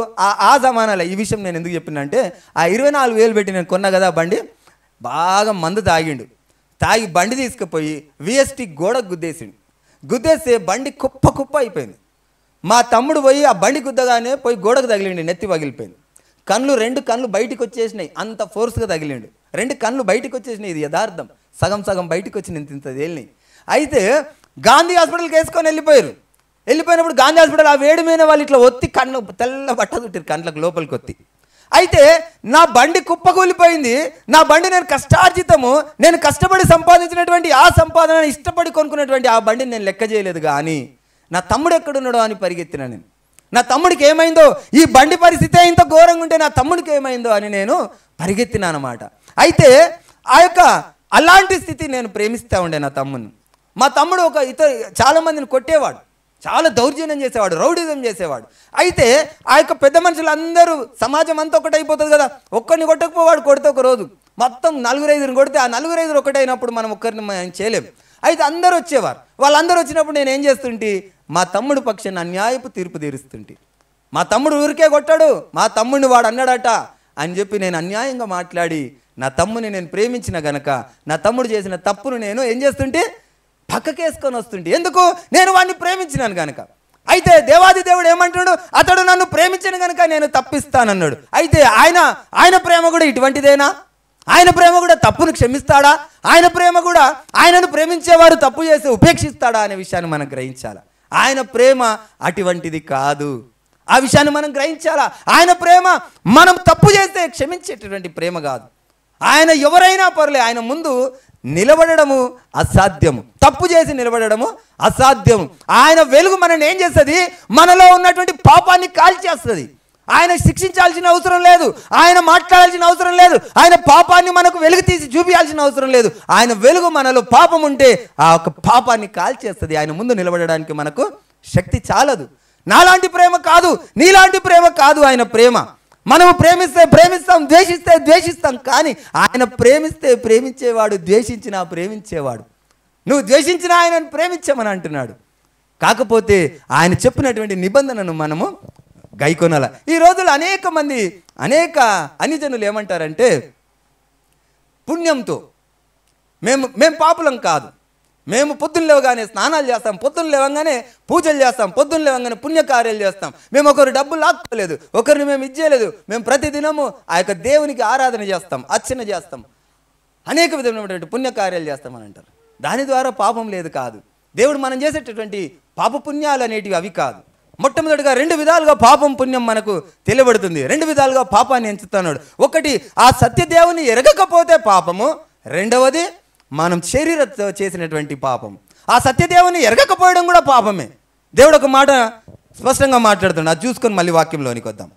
ఆ జమానాలో ఈ విషయం నేను ఎందుకు చెప్పినా అంటే, ఆ 24,000 పెట్టి నేను కొన్నా కదా బండి, బాగా మందు తాగి బండి తీసుకుపోయి VST గోడకు గుద్దేస్తే బండి కుప్ప అయిపోయింది. మా తమ్ముడు పోయి ఆ బండి గుద్దగానే పోయి గోడకు తగిలిండి, నెత్తి పగిలిపోయింది. 2 కళ్ళు బయటికి వచ్చేసినాయి, అంత ఫోర్స్గా తగిలిండు. 2 కళ్ళు బయటికి వచ్చేసినాయి, ఇది యథార్థం. సగం బయటికి వచ్చి ఇంత తేలినాయి. అయితే గాంధీ హాస్పిటల్కి వేసుకొని వెళ్ళిపోయినప్పుడు గాంధీ హాస్పిటల్ ఆ వేడి మీద వాళ్ళు ఇట్లా ఒత్తి కన్ను తెల్ల బట్ట చుట్టారు, కండ్లకు లోపలికి ఒత్తి. అయితే నా బండి కుప్పకూలిపోయింది. నా బండి నేను కష్టార్జితము, నేను కష్టపడి సంపాదించినటువంటి ఆ సంపాదన, ఇష్టపడి కొనుక్కున్నటువంటి ఆ బండిని నేను లెక్క చేయలేదు. కానీ నా తమ్ముడు ఎక్కడున్నాడో అని పరిగెత్తిన నేను. నా తమ్ముడికి ఏమైందో, ఈ బండి పరిస్థితి ఇంత ఘోరంగా ఉంటే నా తమ్ముడికి ఏమైందో అని నేను పరిగెత్తినా అన్నమాట. అయితే ఆ యొక్క అలాంటి స్థితి నేను ప్రేమిస్తూ ఉండే నా తమ్ముని. మా తమ్ముడు చాలా మందిని కొట్టేవాడు, చాలా దౌర్జన్యం చేసేవాడు, రౌడిజం చేసేవాడు. అయితే ఆ యొక్క పెద్ద మనుషులందరూ సమాజం అంతా ఒకటి అయిపోతుంది కదా, ఒక్కరిని కొట్టకపోవాడు, కొడితే ఒక రోజు మొత్తం 4-5 కొడితే ఆ 4-5 ఒకటైనప్పుడు మనం ఒక్కరిని చేయలేము. అయితే అందరూ వచ్చేవారు. వాళ్ళందరూ వచ్చినప్పుడు నేను ఏం చేస్తుంటే మా తమ్ముడు పక్షాన్ని అన్యాయపు తీర్పు తీరుస్తుంటే, మా తమ్ముడు ఊరికే కొట్టాడు, మా తమ్ముడిని వాడు అన్నాడట అని చెప్పి నేను అన్యాయంగా మాట్లాడి నా తమ్ముని నేను ప్రేమించిన గనక నా తమ్ముడు చేసిన తప్పును నేను ఏం చేస్తుంటే పక్కకేసుకొని వస్తుంటే, ఎందుకు? నేను వాడిని ప్రేమించినాను కనుక. అయితే దేవాది దేవుడు ఏమంటున్నాడు? అతడు నన్ను ప్రేమించిన కనుక నేను తప్పిస్తానన్నాడు. అయితే ఆయన ప్రేమ కూడా ఇటువంటిదేనా? ఆయన ప్రేమ కూడా తప్పును క్షమిస్తాడా? ఆయన ప్రేమ కూడా ఆయనను ప్రేమించేవారు తప్పు చేసి ఉపేక్షిస్తాడా అనే విషయాన్ని మనం గ్రహించాలి. ఆయన ప్రేమ అటువంటిది కాదు, ఆ విషయాన్ని మనం గ్రహించాలా. ఆయన ప్రేమ మనం తప్పు చేస్తే క్షమించేటటువంటి ప్రేమ కాదు. ఆయన ఎవరైనా పర్లే, ఆయన ముందు నిలబడము అసాధ్యము, తప్పు చేసి నిలబడము అసాధ్యము. ఆయన వెలుగు మనల్ని ఏం చేస్తుంది? మనలో ఉన్నటువంటి పాపాన్ని కాల్చేస్తుంది. ఆయన శిక్షించాల్సిన అవసరం లేదు, ఆయన మాట్లాడాల్సిన అవసరం లేదు, ఆయన పాపాన్ని మనకు వెలుగు తీసి చూపించాల్సిన అవసరం లేదు. ఆయన వెలుగు మనలో పాపం ఉంటే ఆ యొక్క పాపాన్ని కాల్చేస్తుంది. ఆయన ముందు నిలబడడానికి మనకు శక్తి చాలదు. నాలాంటి ప్రేమ కాదు, నీలాంటి ప్రేమ కాదు ఆయన ప్రేమ. మనము ప్రేమిస్తే ప్రేమిస్తాం, ద్వేషిస్తే ద్వేషిస్తాం. కానీ ఆయన ప్రేమిస్తే ప్రేమించేవాడు, ద్వేషించినా ప్రేమించేవాడు. నువ్వు ద్వేషించిన ఆయనను ప్రేమించమని అంటున్నాడు. కాకపోతే ఆయన చెప్పినటువంటి నిబంధనను మనము గైకొనాల. ఈ రోజులు అనేక అన్యజనులు ఏమంటారంటే, పుణ్యంతో మేము పాపులం కాదు, మేము పొద్దున్న లేవగానే స్నానాలు చేస్తాం, పొద్దున్న లేవగానే పూజలు చేస్తాం, పొద్దున్న లేవగానే పుణ్యకార్యాలు చేస్తాం, మేము ఒకరు డబ్బులు లాక్కోలేదు, ఒకరిని మేము ఇచ్చేయలేదు, మేము ప్రతిదినము ఆ యొక్క దేవునికి ఆరాధన చేస్తాం, అర్చన చేస్తాం, అనేక విధమైనటువంటి పుణ్యకార్యాలు చేస్తామని అంటారు. దాని ద్వారా పాపం లేదు కాదు. దేవుడు మనం చేసేటటువంటి పాప పుణ్యాలు అనేటివి అవి కాదు. మొట్టమొదటిగా 2 విధాలుగా పాపం పుణ్యం మనకు తెలియబడుతుంది. 2 విధాలుగా పాపాన్ని ఎంచుతున్నాడు. ఒకటి, ఆ సత్యదేవుని ఎరగకపోతే పాపము. రెండవది, మనం శరీరంతో చేసినటువంటి పాపం. ఆ సత్యదేవుని ఎరగకపోవడం కూడా పాపమే. దేవుడు ఒక మాట స్పష్టంగా మాట్లాడుతున్నాడు, అది చూసుకొని మళ్ళీ వాక్యంలోనికి వద్దాం.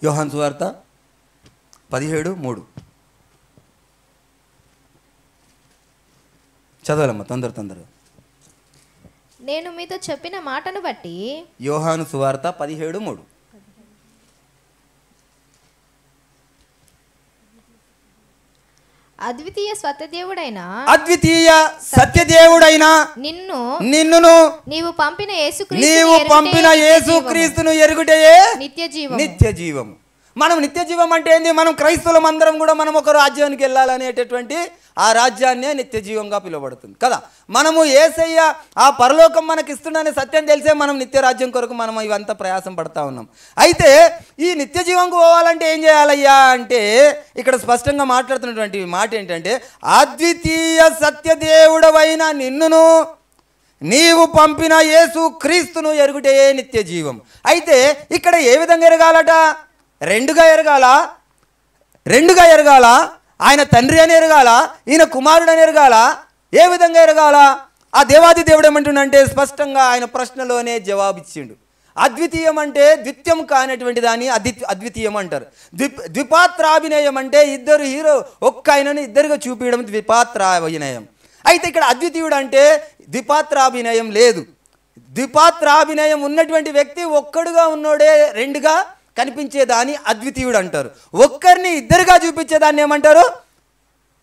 యోహాను సువార్త 17:3 చదవాలమ్మా, తొందరగా. నేను మీతో చెప్పిన మాటను బట్టి. యోహాను సువార్త 17:3. అద్వితీయ సత్యదేవుడైన నిన్నును నీవు పంపిన యేసుక్రీస్తును ఎరుగుటయే నిత్య జీవము. మనం నిత్య జీవం అంటే ఏంది? మనం క్రైస్తవులం అందరం కూడా మనం ఒక రాజ్యానికి వెళ్ళాలనేటటువంటి ఆ రాజ్యాన్నే నిత్య జీవంగా పిలువబడుతుంది కదా. మనము యేసయ్య ఆ పరలోకం మనకి ఇస్తుందనే సత్యం తెలిసే మనం నిత్య రాజ్యం కొరకు మనం ఇవంతా ప్రయాసం పడతా ఉన్నాం. అయితే ఈ నిత్య జీవంకు పోవాలంటే ఏం చేయాలయ్యా అంటే, ఇక్కడ స్పష్టంగా మాట్లాడుతున్నటువంటి మాట ఏంటంటే, అద్వితీయ సత్యదేవుడవైన నిన్నును నీవు పంపిన యేసుక్రీస్తును ఎరుగుటే నిత్య జీవం. అయితే ఇక్కడ ఏ విధంగా ఎరగాలట? రెండుగా ఎరగాల. ఆయన తండ్రి అని ఎరగాల, ఈయన కుమారుడు అని ఎరగాల. ఏ విధంగా ఎరగాల? ఆ దేవాది దేవుడు ఏమంటుండంటే స్పష్టంగా ఆయన ప్రశ్నలోనే జవాబిచ్చిండు. అద్వితీయం అంటే ద్విత్యం కానటువంటి దాన్ని అద్వితీయం అంటారు. ద్విపాత్రాభినయం అంటే ఇద్దరు హీరో ఒక్క ఆయనని ఇద్దరుగా చూపించడం ద్విపాత్రాభినయం. అయితే ఇక్కడ అద్వితీయుడు అంటే ద్విపాత్రాభినయం లేదు. ద్విపాత్రాభినయం ఉన్నటువంటి వ్యక్తి ఒక్కడుగా ఉన్నోడే రెండుగా కనిపించేదాన్ని అద్వితీయుడు అంటారు. ఒక్కరిని ఇద్దరుగా చూపించేదాన్ని ఏమంటారు?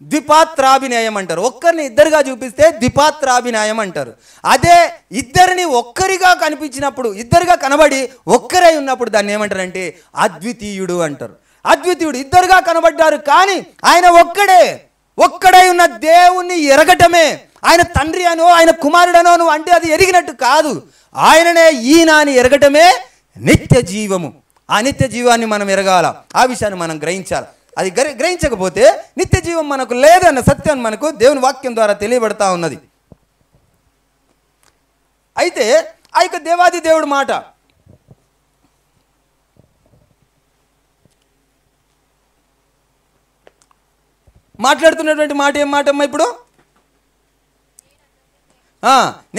ద్విపాత్రాభినయం అంటారు. ఒక్కరిని ఇద్దరుగా చూపిస్తే ద్విపాత్రాభినయం అంటారు. అదే ఇద్దరిని ఒక్కరిగా కనిపించినప్పుడు, ఇద్దరుగా కనబడి ఒక్కరై ఉన్నప్పుడు దాన్ని ఏమంటారంటే అద్వితీయుడు అంటారు. అద్వితీయుడు ఇద్దరుగా కనబడ్డారు కానీ ఆయన ఒక్కడై ఉన్న దేవుణ్ణి ఎరగటమే, ఆయన తండ్రి అనో ఆయన కుమారుడనో నువ్వు అంటే అది ఎరిగినట్టు కాదు. ఆయననే ఈయన అని ఎరగటమే నిత్య జీవము. ఆ నిత్య జీవాన్ని మనం ఎరగాల, ఆ విషయాన్ని మనం గ్రహించాలి. అది గ్రహించకపోతే నిత్య జీవం మనకు లేదన్న సత్యాన్ని మనకు దేవుని వాక్యం ద్వారా తెలియబడతా ఉన్నది. అయితే ఆ యొక్క దేవాది దేవుడు మాట మాట్లాడుతున్నటువంటి మాట ఏం మాటమ్మా? ఇప్పుడు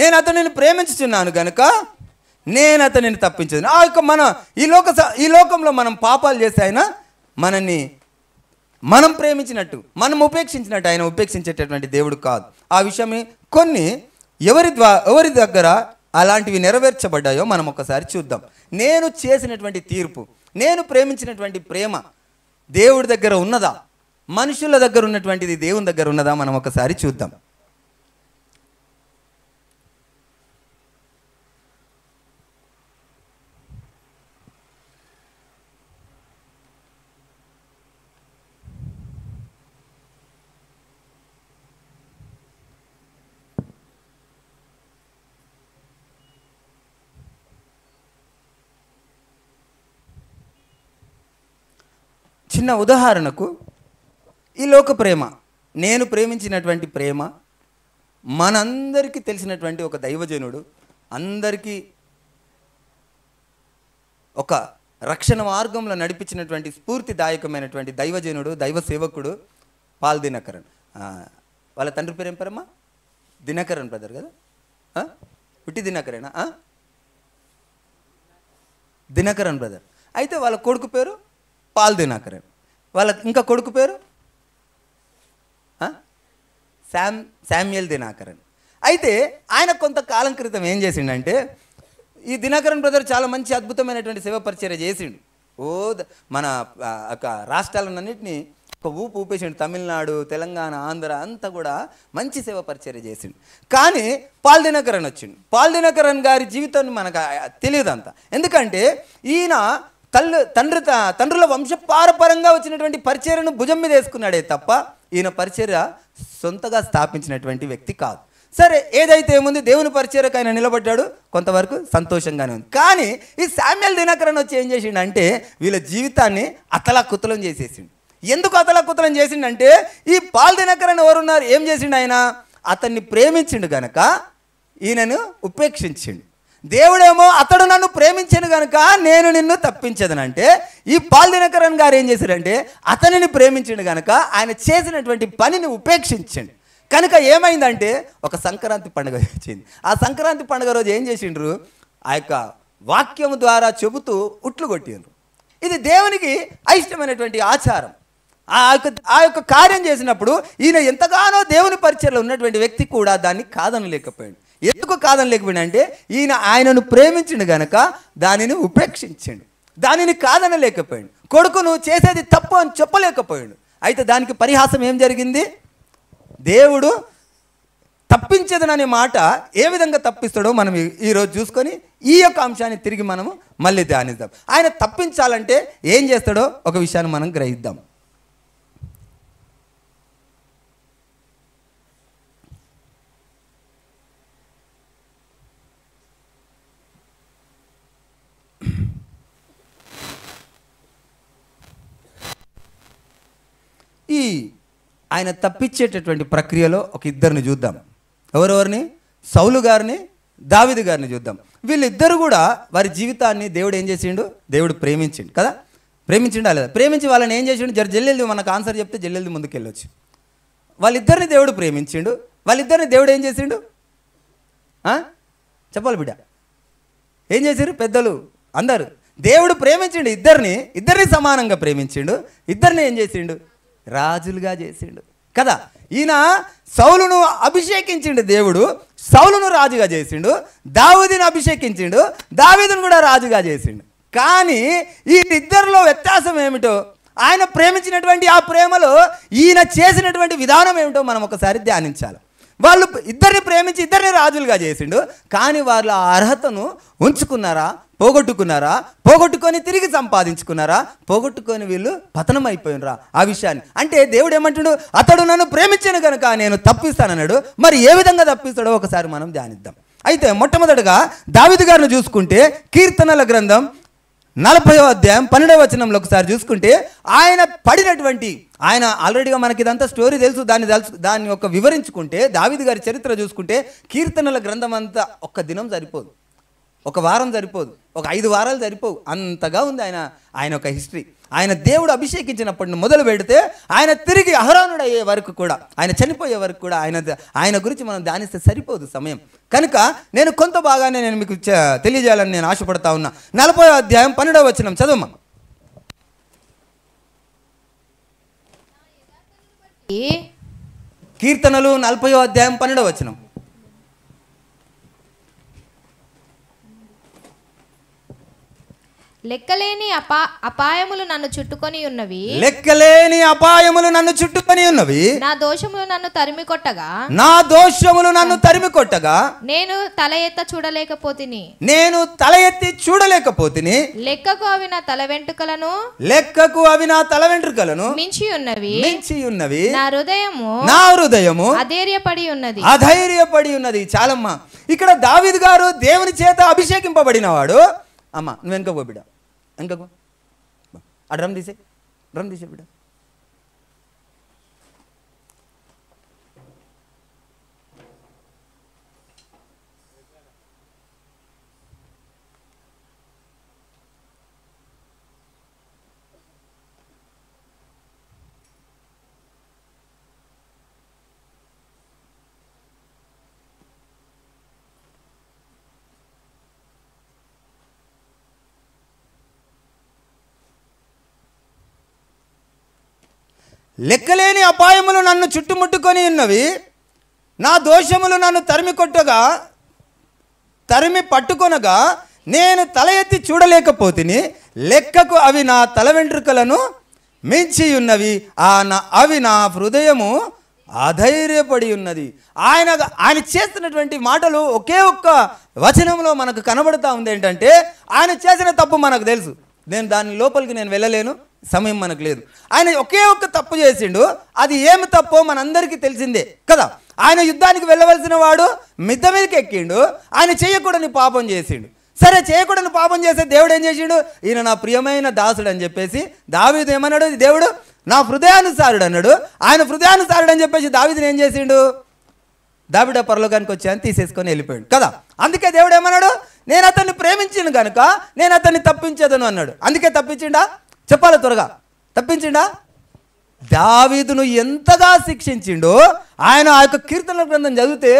నేను అతనిని ప్రేమించుచున్నాను కనుక నేను అతనిని తప్పించదు. ఆ యొక్క మన ఈ లోకంలో మనం పాపాలు చేస్తే ఆయన మనల్ని మనం ప్రేమించినట్టు, మనం ఉపేక్షించినట్టు ఆయన ఉపేక్షించేటటువంటి దేవుడు కాదు. ఆ విషయమే కొన్ని ఎవరి దగ్గర అలాంటివి నెరవేర్చబడ్డాయో మనం ఒకసారి చూద్దాం. నేను చేసినటువంటి తీర్పు, నేను ప్రేమించినటువంటి ప్రేమ దేవుడి దగ్గర ఉన్నదా, మనుషుల దగ్గర ఉన్నటువంటిది దేవుని దగ్గర ఉన్నదా, మనం ఒకసారి చూద్దాం. చిన్న ఉదాహరణకు, ఈ లోక ప్రేమ, నేను ప్రేమించినటువంటి ప్రేమ, మనందరికీ తెలిసినటువంటి ఒక దైవజనుడు, అందరికీ ఒక రక్షణ మార్గంలో నడిపించినటువంటి స్ఫూర్తిదాయకమైనటువంటి దైవజనుడు, దైవ సేవకుడు పాల్ దినకరన్. వాళ్ళ తండ్రి పేరు ఏం పేరమ్మా? దినకరన్ బ్రదర్ కదా? పుట్టి దినకరేనా? దినకరన్ బ్రదర్. అయితే వాళ్ళ కొడుకు పేరు పాల్ దినకరన్. వాళ్ళ ఇంకా కొడుకు పేరు శామ్యుయల్ దినకరన్. అయితే ఆయన కొంతకాలం క్రితం ఏం చేసిండంటే, ఈ దినకరన్ బ్రదర్ చాలా మంచి అద్భుతమైనటువంటి సేవ పరిచర్య చేసిండు. మన రాష్ట్రాలన్నింటినీ ఒక ఊపేసిండు. తమిళనాడు, తెలంగాణ, ఆంధ్ర అంతా కూడా మంచి సేవ పరిచర్య చేసిండు. కానీ పాల్ దినకరన్ వచ్చిండు. పాల్ దినకరన్ గారి జీవితాన్ని మనకు తెలియదు అంత. ఎందుకంటే ఈయన తండ్రుల వంశపారపరంగా వచ్చినటువంటి పరిచర్యను భుజం మీద వేసుకున్నాడే తప్ప ఈయన పరిచర్య సొంతగా స్థాపించినటువంటి వ్యక్తి కాదు. సరే, ఏదైతే ఏముంది, దేవుని పరిచర్యకు ఆయన నిలబడ్డాడు, కొంతవరకు సంతోషంగానే ఉంది. కానీ ఈ శామ్యుయల్ దినకరన్ వచ్చి ఏం చేసిండు అంటే, వీళ్ళ జీవితాన్ని అతలాకుతలం చేసేసిండు. ఎందుకు అతలాకుతలం చేసిండంటే, ఈ పాల్ దినకరన్ ఎవరున్నారు, ఏం చేసిండు ఆయన? అతన్ని ప్రేమించిండు గనక ఈయనను ఉపేక్షించిండు. దేవుడేమో అతడు నన్ను ప్రేమించను కనుక నేను నిన్ను తప్పించదనంటే, ఈ పాల్ దినకరన్ గారు ఏం చేశారంటే, అతనిని ప్రేమించిండు కనుక ఆయన చేసినటువంటి పనిని ఉపేక్షించండి. కనుక ఏమైందంటే, ఒక సంక్రాంతి పండుగ వచ్చింది. ఆ సంక్రాంతి పండుగ రోజు ఏం చేసిండ్రు, ఆ యొక్క వాక్యము ద్వారా చెబుతూ ఉట్లు కొట్టిండ్రు. ఇది దేవునికి అయిష్టమైనటువంటి ఆచారం. ఆ యొక్క కార్యం చేసినప్పుడు ఈయన ఎంతగానో దేవుని పరిచర్యలో ఉన్నటువంటి వ్యక్తి కూడా దాన్ని కాదనలేకపోయాడు. ఎందుకు కాదనలేకపోయాడు అంటే, ఆయనను ప్రేమించిండు గనక దానిని ఉపేక్షించిండు, దానిని కాదనలేకపోయాడు. కొడుకును చేసేది తప్పు అని చెప్పలేకపోయాడు. అయితే దానికి పరిహాసం ఏం జరిగింది? దేవుడు తప్పించదననే మాట ఏ విధంగా తప్పిస్తాడో మనం ఈరోజు చూసుకొని ఈ యొక్క అంశాన్ని తిరిగి మనము మళ్ళీ ధ్యానిద్దాం. ఆయన తప్పించాలంటే ఏం చేస్తాడో ఒక విషయాన్ని మనం గ్రహిద్దాం. ఆయన తప్పించేటటువంటి ప్రక్రియలో ఒక ఇద్దరిని చూద్దాం. ఎవరెవరిని? సౌలు గారిని, దావీదు గారిని చూద్దాం. వీళ్ళిద్దరు కూడా వారి జీవితాన్ని దేవుడు ఏం చేసిండు? దేవుడు ప్రేమించిండు కదా? ప్రేమించిండా లేదా? ప్రేమించి వాళ్ళని ఏం చేసిండు? జల్లెల్ది మనకు ఆన్సర్ చెప్తే జల్లెల్ది ముందుకెళ్ళొచ్చు. వాళ్ళిద్దరిని దేవుడు ప్రేమించిండు. వాళ్ళిద్దరిని దేవుడు ఏం చేసిండు? చెప్పాలి బిడ్డ, ఏం చేశారు పెద్దలు అందరు? దేవుడు ప్రేమించిండు ఇద్దరిని సమానంగా ప్రేమించిండు. ఇద్దరిని ఏం చేసిండు? రాజులుగా చేసిండు కదా? ఈయన సౌలును అభిషేకించిండు, దేవుడు సౌలును రాజుగా చేసిండు. దావీదును అభిషేకించిండు, దావీదును కూడా రాజుగా చేసిండు. కానీ ఈ ఇద్దరిలో వ్యత్యాసం ఏమిటో, ఆయన ప్రేమించినటువంటి ఆ ప్రేమలో ఈయన చేసినటువంటి విధానం ఏమిటో మనం ఒకసారి ధ్యానించాలి. వాళ్ళు ఇద్దరిని ప్రేమించి ఇద్దరిని రాజులుగా చేసిండు. కానీ వాళ్ళు ఆ అర్హతను ఉంచుకున్నారా, పోగొట్టుకున్నారా? పోగొట్టుకొని తిరిగి సంపాదించుకున్నారా? పోగొట్టుకొని వీళ్ళు పతనం అయిపోయినరా ఆ విషయాన్ని. అంటే దేవుడు ఏమంటుడు, అతడు నన్ను ప్రేమించను కనుక నేను తప్పిస్తానన్నాడు. మరి ఏ విధంగా తప్పిస్తాడో ఒకసారి మనం ధ్యానిద్దాం. అయితే మొట్టమొదటిగా దావీదు గారిని చూసుకుంటే కీర్తనల గ్రంథం 40వ అధ్యాయం 12వ వచనంలో ఒకసారి చూసుకుంటే ఆయన పడినటువంటి, ఆయన ఆల్రెడీగా మనకి ఇదంతా స్టోరీ తెలుసు, దాన్ని ఒక వివరించుకుంటే దావీదు గారి చరిత్ర చూసుకుంటే కీర్తనల గ్రంథం అంతా ఒక్క దినం సరిపోదు, ఒక వారం సరిపోదు, ఒక 5 వారాలు సరిపోవు, అంతగా ఉంది ఆయన ఒక హిస్టరీ. ఆయన దేవుడు అభిషేకించినప్పటి మొదలు పెడితే ఆయన తిరిగి అహరోనుడు అయ్యే వరకు కూడా, ఆయన చనిపోయే వరకు కూడా ఆయన గురించి మనం ధ్యానిస్తే సరిపోదు సమయం. కనుక నేను కొంత భాగాన్ని నేను మీకు తెలియజేయాలని నేను ఆశపడతా ఉన్నా. 40వ అధ్యాయం 12వ వచనం చదవమ్మా. కీర్తనలు 40వ అధ్యాయం 12వ వచనం. లెక్కలేని అపాయములు నన్ను చుట్టుకొని ఉన్నవి, లెక్కలేని అపాయములు నన్ను చుట్టుకొని ఉన్నవి. నా దోషములు నన్ను తరిమి కొట్టగా, నా దోషములు నన్ను తరిమి కొట్టగా నేను తల ఎత్త చూడలేకపోతిని, నేను తల ఎత్తి చూడలేకపోతిని. లెక్కకు అవి నా తల వెంట్రుకలను, లెక్కకు అవి నా తల వెంట్రుకలను మించి ఉన్నవి, మించి ఉన్నవి. నా హృదయము అధైర్యపడి ఉన్నది. చాలమ్మా, ఇక్కడ దావీదు గారు దేవుని చేత అభిషేకింపబడినవాడు. అమ్మా నువ్వు వెనుక పో బిడ్డ, వెనుకకు ఆ డ్రమ్ తీసే బిడ్డ. లెక్కలేని అపాయములు నన్ను చుట్టుముట్టుకొని ఉన్నవి, నా దోషములు నన్ను తరిమి పట్టుకొనగా నేను తల ఎత్తి చూడలేకపోతిని. లెక్కకు అవి నా తల వెంట్రుకలను మించి ఉన్నవి, అవి నా హృదయము అధైర్యపడి ఉన్నది. ఆయన చేస్తున్నటువంటి మాటలు ఒకే ఒక్క వచనంలో మనకు కనబడుతూ ఉంది. ఏంటంటే ఆయన చేసిన తప్పు మనకు తెలుసు, నేను దాని లోపలికి నేను వెళ్ళలేను, సమయం మనకు లేదు. ఆయన ఒకే ఒక్క తప్పు చేసిండు. అది ఏమి తప్పో మనందరికీ తెలిసిందే కదా. ఆయన యుద్ధానికి వెళ్ళవలసిన వాడు మిద్ద మీదకి ఎక్కిండు, ఆయన చేయకూడని పాపం చేసిండు. సరే, చేయకూడని పాపం చేస్తే దేవుడు ఏం చేసిండు, ఈయన నా ప్రియమైన దాసుడు అని చెప్పేసి దావీదు ఏమన్నాడు, దేవుడు నా హృదయానుసారుడు అన్నాడు. ఆయన హృదయానుసారుడు అని చెప్పేసి దావీదుని ఏం చేసిండు, దావీదు పరలోకానికి వచ్చాయని తీసేసుకొని వెళ్ళిపోయాడు కదా. అందుకే దేవుడు ఏమన్నాడు, నేను అతన్ని ప్రేమించిండు కనుక నేను అతన్ని తప్పించేదను అన్నాడు. అందుకే తప్పించిండా చెప్పాలి, త్వరగా తప్పించిండా? దావీదును ఎంతగా శిక్షించిండో ఆయన ఆ యొక్క కీర్తనల గ్రంథం చదివితే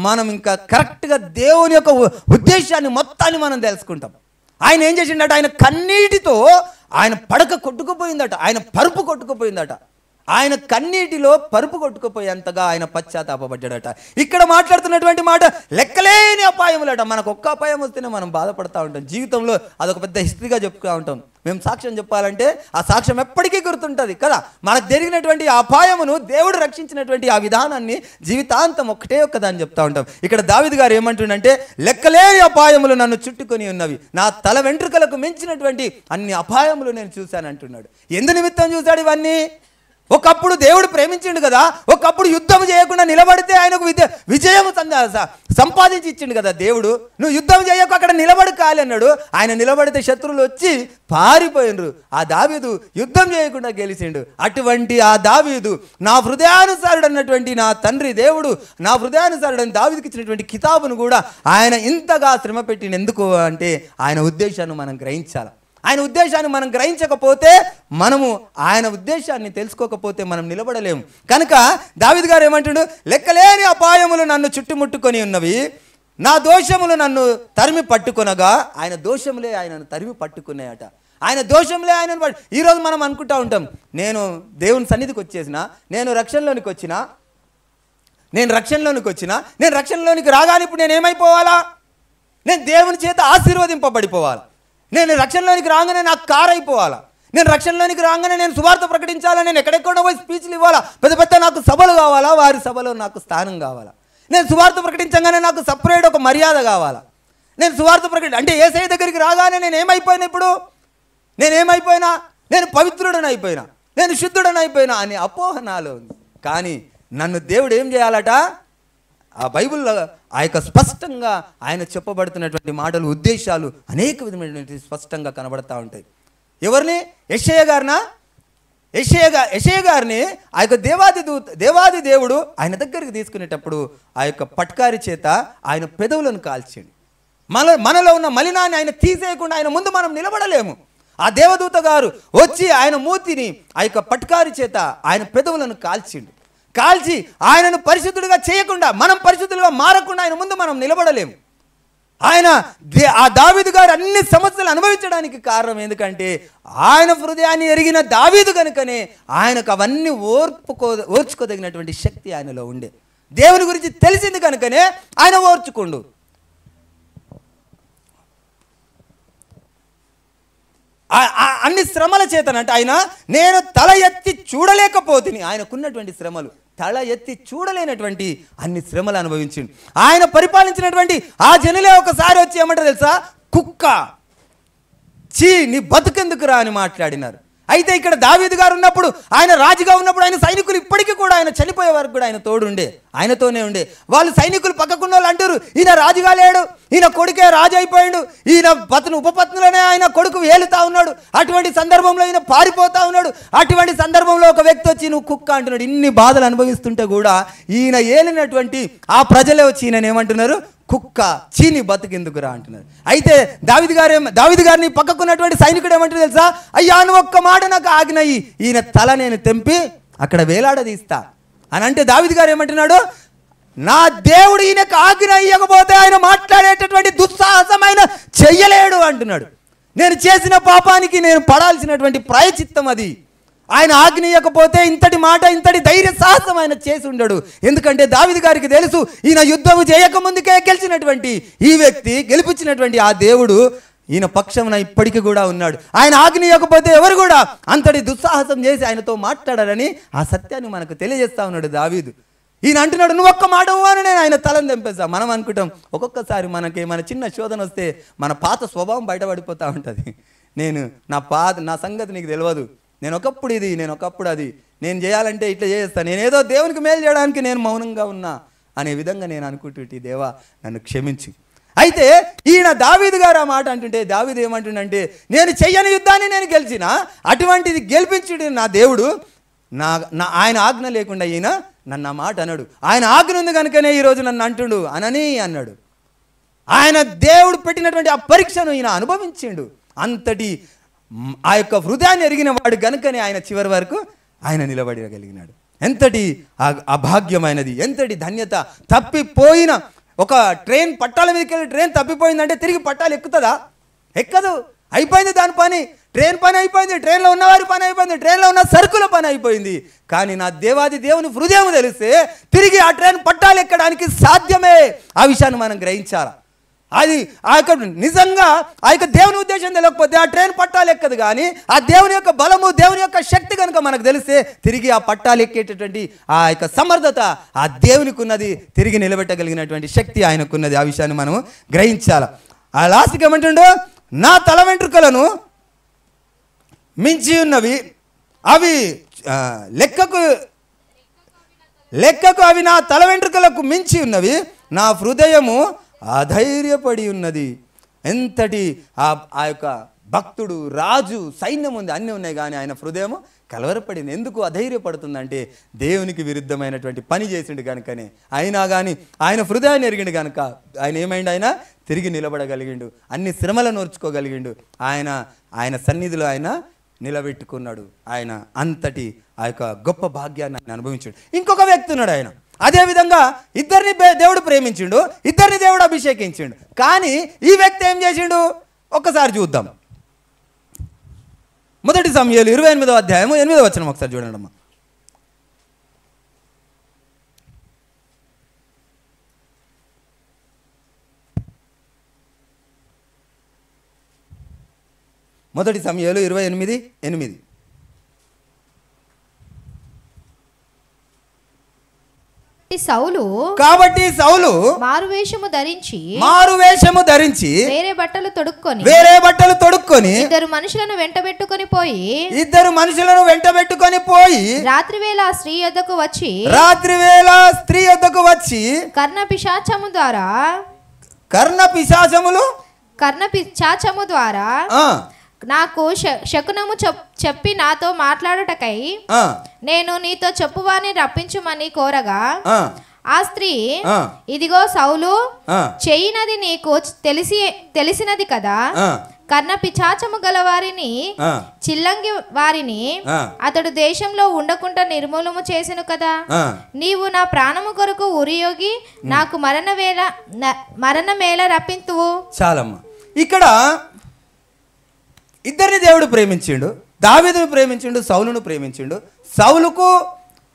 మనం ఇంకా కరెక్ట్గా దేవుని యొక్క ఉద్దేశాన్ని మొత్తాన్ని మనం తెలుసుకుంటాం. ఆయన ఏం చేసిండట, ఆయన కన్నీటితో ఆయన పడక కొట్టుకుపోయిందట, ఆయన పరుపు కొట్టుకుపోయిందట, ఆయన కన్నీటిలో పరుపు కొట్టుకుపోయేంతగా ఆయన పశ్చాత్తాపడ్డాడట. ఇక్కడ మాట్లాడుతున్నటువంటి మాట లెక్కలేని అపాయములట. మనకు ఒక్క అపాయం వస్తేనే మనం బాధపడతా ఉంటాం. జీవితంలో అదొక పెద్ద హిస్టరీగా చెప్పుకుంటూ ఉంటాం. మేము సాక్ష్యం చెప్పాలంటే ఆ సాక్ష్యం ఎప్పటికీ గుర్తుంటుంది కదా. మనకు జరిగినటువంటి ఆ అపాయమును దేవుడు రక్షించినటువంటి ఆ విధానాన్ని జీవితాంతం ఒక్కటే ఒక్కదాన్ని చెప్తా ఉంటాం. ఇక్కడ దావీదు గారు ఏమంటుండంటే, లెక్కలేని అపాయములు నన్ను చుట్టుకొని ఉన్నవి, నా తల వెంట్రుకలకు మించినటువంటి అన్ని అపాయములు నేను చూశానంటున్నాడు. ఎందు నిమిత్తం చూశాడు ఇవన్నీ? ఒకప్పుడు దేవుడు ప్రేమించిండు కదా, ఒకప్పుడు యుద్ధం చేయకుండా నిలబడితే ఆయనకు విజయం సంపాదించి ఇచ్చిండు కదా దేవుడు. నువ్వు యుద్ధం చేయకు, అక్కడ నిలబడి కాలి అన్నాడు. ఆయన నిలబడితే శత్రువులు వచ్చి పారిపోయినరు. ఆ దావీదు యుద్ధం చేయకుండా గెలిచిండు. అటువంటి ఆ దావీదు నా హృదయానుసారుడు అన్నటువంటి నా తండ్రి దేవుడు నా హృదయానుసారుడు అని దావీదుకి ఇచ్చినటువంటి కితాబును కూడా ఆయన ఇంతగా శ్రమ పెట్టిన ఎందుకు అంటే ఆయన ఉద్దేశాన్ని మనం గ్రహించాలి. ఆయన ఉద్దేశాన్ని మనం గ్రహించకపోతే, మనము ఆయన ఉద్దేశాన్ని తెలుసుకోకపోతే మనం నిలబడలేము. కనుక దావీదు గారు ఏమంటుడు, లెక్కలేని అపాయములు నన్ను చుట్టుముట్టుకొని ఉన్నవి, నా దోషములు నన్ను తరిమి పట్టుకొనగా. ఆయన దోషములే ఆయనను తరిమి పట్టుకున్నాయట. ఆయన దోషంలే ఆయనను ఈరోజు మనం అనుకుంటా ఉంటాం, నేను దేవుని సన్నిధికి వచ్చేసిన, నేను రక్షణలోనికి వచ్చిన, నేను రక్షణలోనికి రాగానే ఇప్పుడు నేను ఏమైపోవాలా? నేను దేవుని చేత ఆశీర్వదింపబడిపోవాలి. నేను రక్షణలోనికి రాగానే నాకు కారు అయిపోవాలా? నేను రక్షణలోనికి రాగానే నేను సువార్త ప్రకటించాలా? నేను ఎక్కడెక్కడో పోయి స్పీచ్లు ఇవ్వాలా? పెద్ద పెద్ద నాకు సభలు కావాలా? వారి సభలో నాకు స్థానం కావాలా? నేను సువార్త ప్రకటించగానే నాకు సపరేట్ ఒక మర్యాద కావాలా, నేను సువార్త అంటే యేసయ్య దగ్గరికి రాగానే నేను ఏమైపోయినా, ఇప్పుడు నేనేమైపోయినా, నేను పవిత్రుడని అయిపోయినా, నేను శుద్ధుడని అయిపోయినా అనే అపోహ నాలో ఉంది. కానీ నన్ను దేవుడు ఏం చేయాలట? ఆ బైబిల్లో ఆ యొక్క స్పష్టంగా ఆయన చెప్పబడుతున్నటువంటి మాటలు, ఉద్దేశాలు అనేక విధమైనటువంటి స్పష్టంగా కనబడతా ఉంటాయి. ఎవరిని? యెషయా గారిని ఆ యొక్క దేవాది దేవుడు ఆయన దగ్గరికి తీసుకునేటప్పుడు ఆ యొక్క పట్కారి చేత ఆయన పెదవులను కాల్చిండు. మనలో ఉన్న మలినాన్ని ఆయన తీసేయకుండా ఆయన ముందు మనం నిలబడలేము. ఆ దేవదూత గారు వచ్చి ఆయన మూతిని ఆ యొక్క పట్కారి చేత ఆయన పెదవులను కాల్చి ఆయనను పరిశుద్ధుడిగా చేయకుండా, మనం పరిశుద్ధులుగా మారకుండా ఆయన ముందు మనం నిలబడలేము. ఆ దావీదు గారు అన్ని సమస్యలు అనుభవించడానికి కారణం ఎందుకంటే ఆయన హృదయాన్ని ఎరిగిన దావీదు కనుకనే ఆయనకు అవన్నీ ఓర్చుకోదగినటువంటి శక్తి ఆయనలో ఉండే. దేవుని గురించి తెలిసింది కనుకనే ఆయన ఓర్చుకుండు. అన్ని శ్రమల చేతనంట ఆయన నేను తల ఎత్తి చూడలేకపోతుంది. ఆయనకున్నటువంటి శ్రమలు, తల ఎత్తి చూడలేనటువంటి అన్ని శ్రమలు అనుభవించిండు. ఆయన పరిపాలించినటువంటి ఆ జనులే ఒకసారి వచ్చి ఏమంటారు తెలుసా? కుక్క, చీ నీ బతుకెందుకురా అని మాట్లాడినారు. అయితే ఇక్కడ దావీదు గారు ఉన్నప్పుడు, ఆయన రాజుగా ఉన్నప్పుడు ఆయన సైనికులు ఇప్పటికీ కూడా ఆయన చనిపోయే వరకు కూడా ఆయన తోడుండే, ఆయనతోనే ఉండే. వాళ్ళు సైనికులు పక్కకున్న వాళ్ళు అంటారు, ఈయన రాజుగా లేడు, ఈయన కొడుకే రాజు అయిపోయాడు, ఈయన ఉపపత్నులనే ఆయన కొడుకు ఏలుతా ఉన్నాడు, అటువంటి సందర్భంలో ఈయన పారిపోతా ఉన్నాడు. అటువంటి సందర్భంలో ఒక వ్యక్తి వచ్చి నువ్వు కుక్క అంటున్నాడు. ఇన్ని బాధలు అనుభవిస్తుంటే కూడా ఈయన ఏలినటువంటి ఆ ప్రజలే వచ్చి ఈయన ఏమంటున్నారు? కుక్క, చీని బతుకెందుకురా అంటున్నారు. అయితే దావీదు గారిని పక్కకున్నటువంటి సైనికుడు ఏమంటారు తెలుసా? అయ్యా నువ్వు ఒక్క మాట నాకు ఆజ్ఞయి, ఈయన తల నేను తెంపి అక్కడ వేలాడదీస్తా అని అంటే దావీదు గారు ఏమంటున్నాడు? నా దేవుడు ఈయనకు ఆజ్ఞ ఇయ్యకపోతే ఆయన మాట్లాడేటటువంటి దుస్సాహసమైన చెయ్యలేడు అంటున్నాడు. నేను చేసిన పాపానికి నేను పడాల్సినటువంటి ప్రాయచిత్తం అది. ఆయన ఆజ్ఞయకపోతే ఇంతటి మాట, ఇంతటి ధైర్య సాహసం ఆయన చేసి ఉండడు. ఎందుకంటే దావీదు గారికి తెలుసు, ఈయన యుద్ధము చేయకముందుకే గెలిచినటువంటి ఈ వ్యక్తి, గెలిపించినటువంటి ఆ దేవుడు ఈయన పక్షమున ఇప్పటికీ కూడా ఉన్నాడు. ఆయన ఆజ్ఞయకపోతే ఎవరు కూడా అంతటి దుస్సాహసం చేసి ఆయనతో మాట్లాడారని ఆ సత్యాన్ని మనకు తెలియజేస్తా ఉన్నాడు దావీదు. ఈయన అంటున్నాడు నువ్వు ఒక్క మాట అని నేను ఆయన తలను తెంపేస్తా. మనం అనుకుంటాం ఒక్కొక్కసారి మన చిన్న శోధన వస్తే మన పాత స్వభావం బయటపడిపోతూ ఉంటుంది. నా సంగతి నీకు తెలియదు, నేను ఒకప్పుడు ఇది, నేను ఒకప్పుడు అది, నేను చేయాలంటే ఇట్లా చేస్తాను, నేనేదో దేవునికి మేలు చేయడానికి నేను మౌనంగా ఉన్నా అనే విధంగా నేను అనుకుంటుంటే దేవా నన్ను క్షమించి. అయితే ఈయన దావీదు గారు ఆ మాట అంటుంటే దావీదు ఏమంటుండంటే నేను చెయ్యని యుద్ధాన్ని నేను గెలిచిన, అటువంటిది గెలిపించుడు నా దేవుడు, ఆయన ఆజ్ఞ లేకుండా ఈయన నన్ను ఆ మాట అన్నాడు. ఆయన ఆజ్ఞ ఉంది కనుకనే ఈరోజు నన్ను అంటుండు అన్నాడు. ఆయన దేవుడు పెట్టినటువంటి ఆ పరీక్షను ఈయన అనుభవించిండు. అంతటి ఆ యొక్క హృదయాన్ని ఎరిగిన వాడు గనుకనే ఆయన చివరి వరకు ఆయన నిలబడగలిగినాడు. ఎంతటి అభాగ్యమైనది, ఎంతటి ధన్యత. తప్పిపోయిన ఒక ట్రైన్ పట్టాల మీదకి వెళ్ళి ట్రైన్ తప్పిపోయిందంటే తిరిగి పట్టాలు ఎక్కుతుందా? ఎక్కదు. అయిపోయింది దాని పని, ట్రైన్ పని అయిపోయింది, ట్రైన్లో ఉన్నవారి పని అయిపోయింది, ట్రైన్లో ఉన్న సరుకుల పని అయిపోయింది. కానీ నా దేవుని హృదయం తెలిస్తే తిరిగి ఆ ట్రైన్ పట్టాలు ఎక్కడానికి సాధ్యమే. ఆ విషయాన్ని మనం గ్రహించాలి. అది ఆ యొక్క నిజంగా ఆ యొక్క దేవుని ఉద్దేశం తెలియకపోతే ఆ ట్రైన్ పట్టాలు ఎక్కదు. కానీ ఆ దేవుని యొక్క బలము, దేవుని యొక్క శక్తి కనుక మనకు తెలిస్తే తిరిగి ఆ పట్టాలు ఎక్కేటటువంటి ఆ యొక్క సమర్థత ఆ దేవునికి ఉన్నది, తిరిగి నిలబెట్టగలిగినటువంటి శక్తి ఆయనకున్నది. ఆ విషయాన్ని మనము గ్రహించాలి. ఆ లాస్ట్కి ఏమంటుండో, నా తల వెంట్రుకలను మించి ఉన్నవి, అవి లెక్కకు అవి నా తల వెంట్రుకలకు మించి ఉన్నవి, నా హృదయము అధైర్యపడి ఉన్నది. ఎంతటి ఆ యొక్క భక్తుడు, రాజు, సైన్యం ఉంది, అన్నీ ఉన్నాయి, కానీ ఆయన హృదయం కలవరపడింది. ఎందుకు అధైర్యపడుతుందంటే దేవునికి విరుద్ధమైనటువంటి పని చేసిండు కనుకనే. అయినా కానీ ఆయన హృదయాన్ని ఎరిగిండు కనుక ఆయన ఏమైండు, ఆయన తిరిగి నిలబడగలిగిండు, అన్ని శ్రమలను ఓర్చుకోగలిగిండు. ఆయన సన్నిధిలో ఆయన నిలబెట్టుకున్నాడు. ఆయన అంతటి ఆ యొక్క గొప్ప భాగ్యాన్ని ఆయన అనుభవించాడు. ఇంకొక వ్యక్తి ఉన్నాడు, ఆయన అదేవిధంగా ఇద్దరిని దేవుడు ప్రేమించిండు, ఇద్దరిని దేవుడు అభిషేకించిండు. కానీ ఈ వ్యక్తి ఏం చేసిండు ఒక్కసారి చూద్దాం. మొదటి సమూయేలు 28వ అధ్యాయము 8వ వచనం ఒకసారి చూడండి అమ్మా. మొదటి సమూయేలు 28:8. సౌలు మారువేషము ధరించి వేరే బట్టలు తొడుక్కొని ఇద్దరు మనుషులను వెంటబెట్టుకొని పోయి రాత్రివేళ ఆ స్త్రీ యొద్దకు వచ్చి కర్ణ పిశాచము ద్వారా నాకు శకునము చెప్పి నాతో మాట్లాడుటకై నేను నీతో చెప్పువాని రప్పించుమని కోరగా ఆ స్త్రీ, ఇదిగో సౌలు, చెయ్యినది నీకు తెలిసినది కదా, కర్ణ పిశాచము గల వారిని చిల్లంగి వారిని అతడు దేశంలో ఉండకుండా నిర్మూలము చేసెను కదా, నీవు నా ప్రాణము కొరకు ఉరియోగి నాకు మరణమేళ రప్పింతువు. చాలమ్మా, ఇక్కడ ఇద్దరిని దేవుడు ప్రేమించిండు. దావీదును ప్రేమించిండు, సౌలును ప్రేమించిండు. సౌలుకు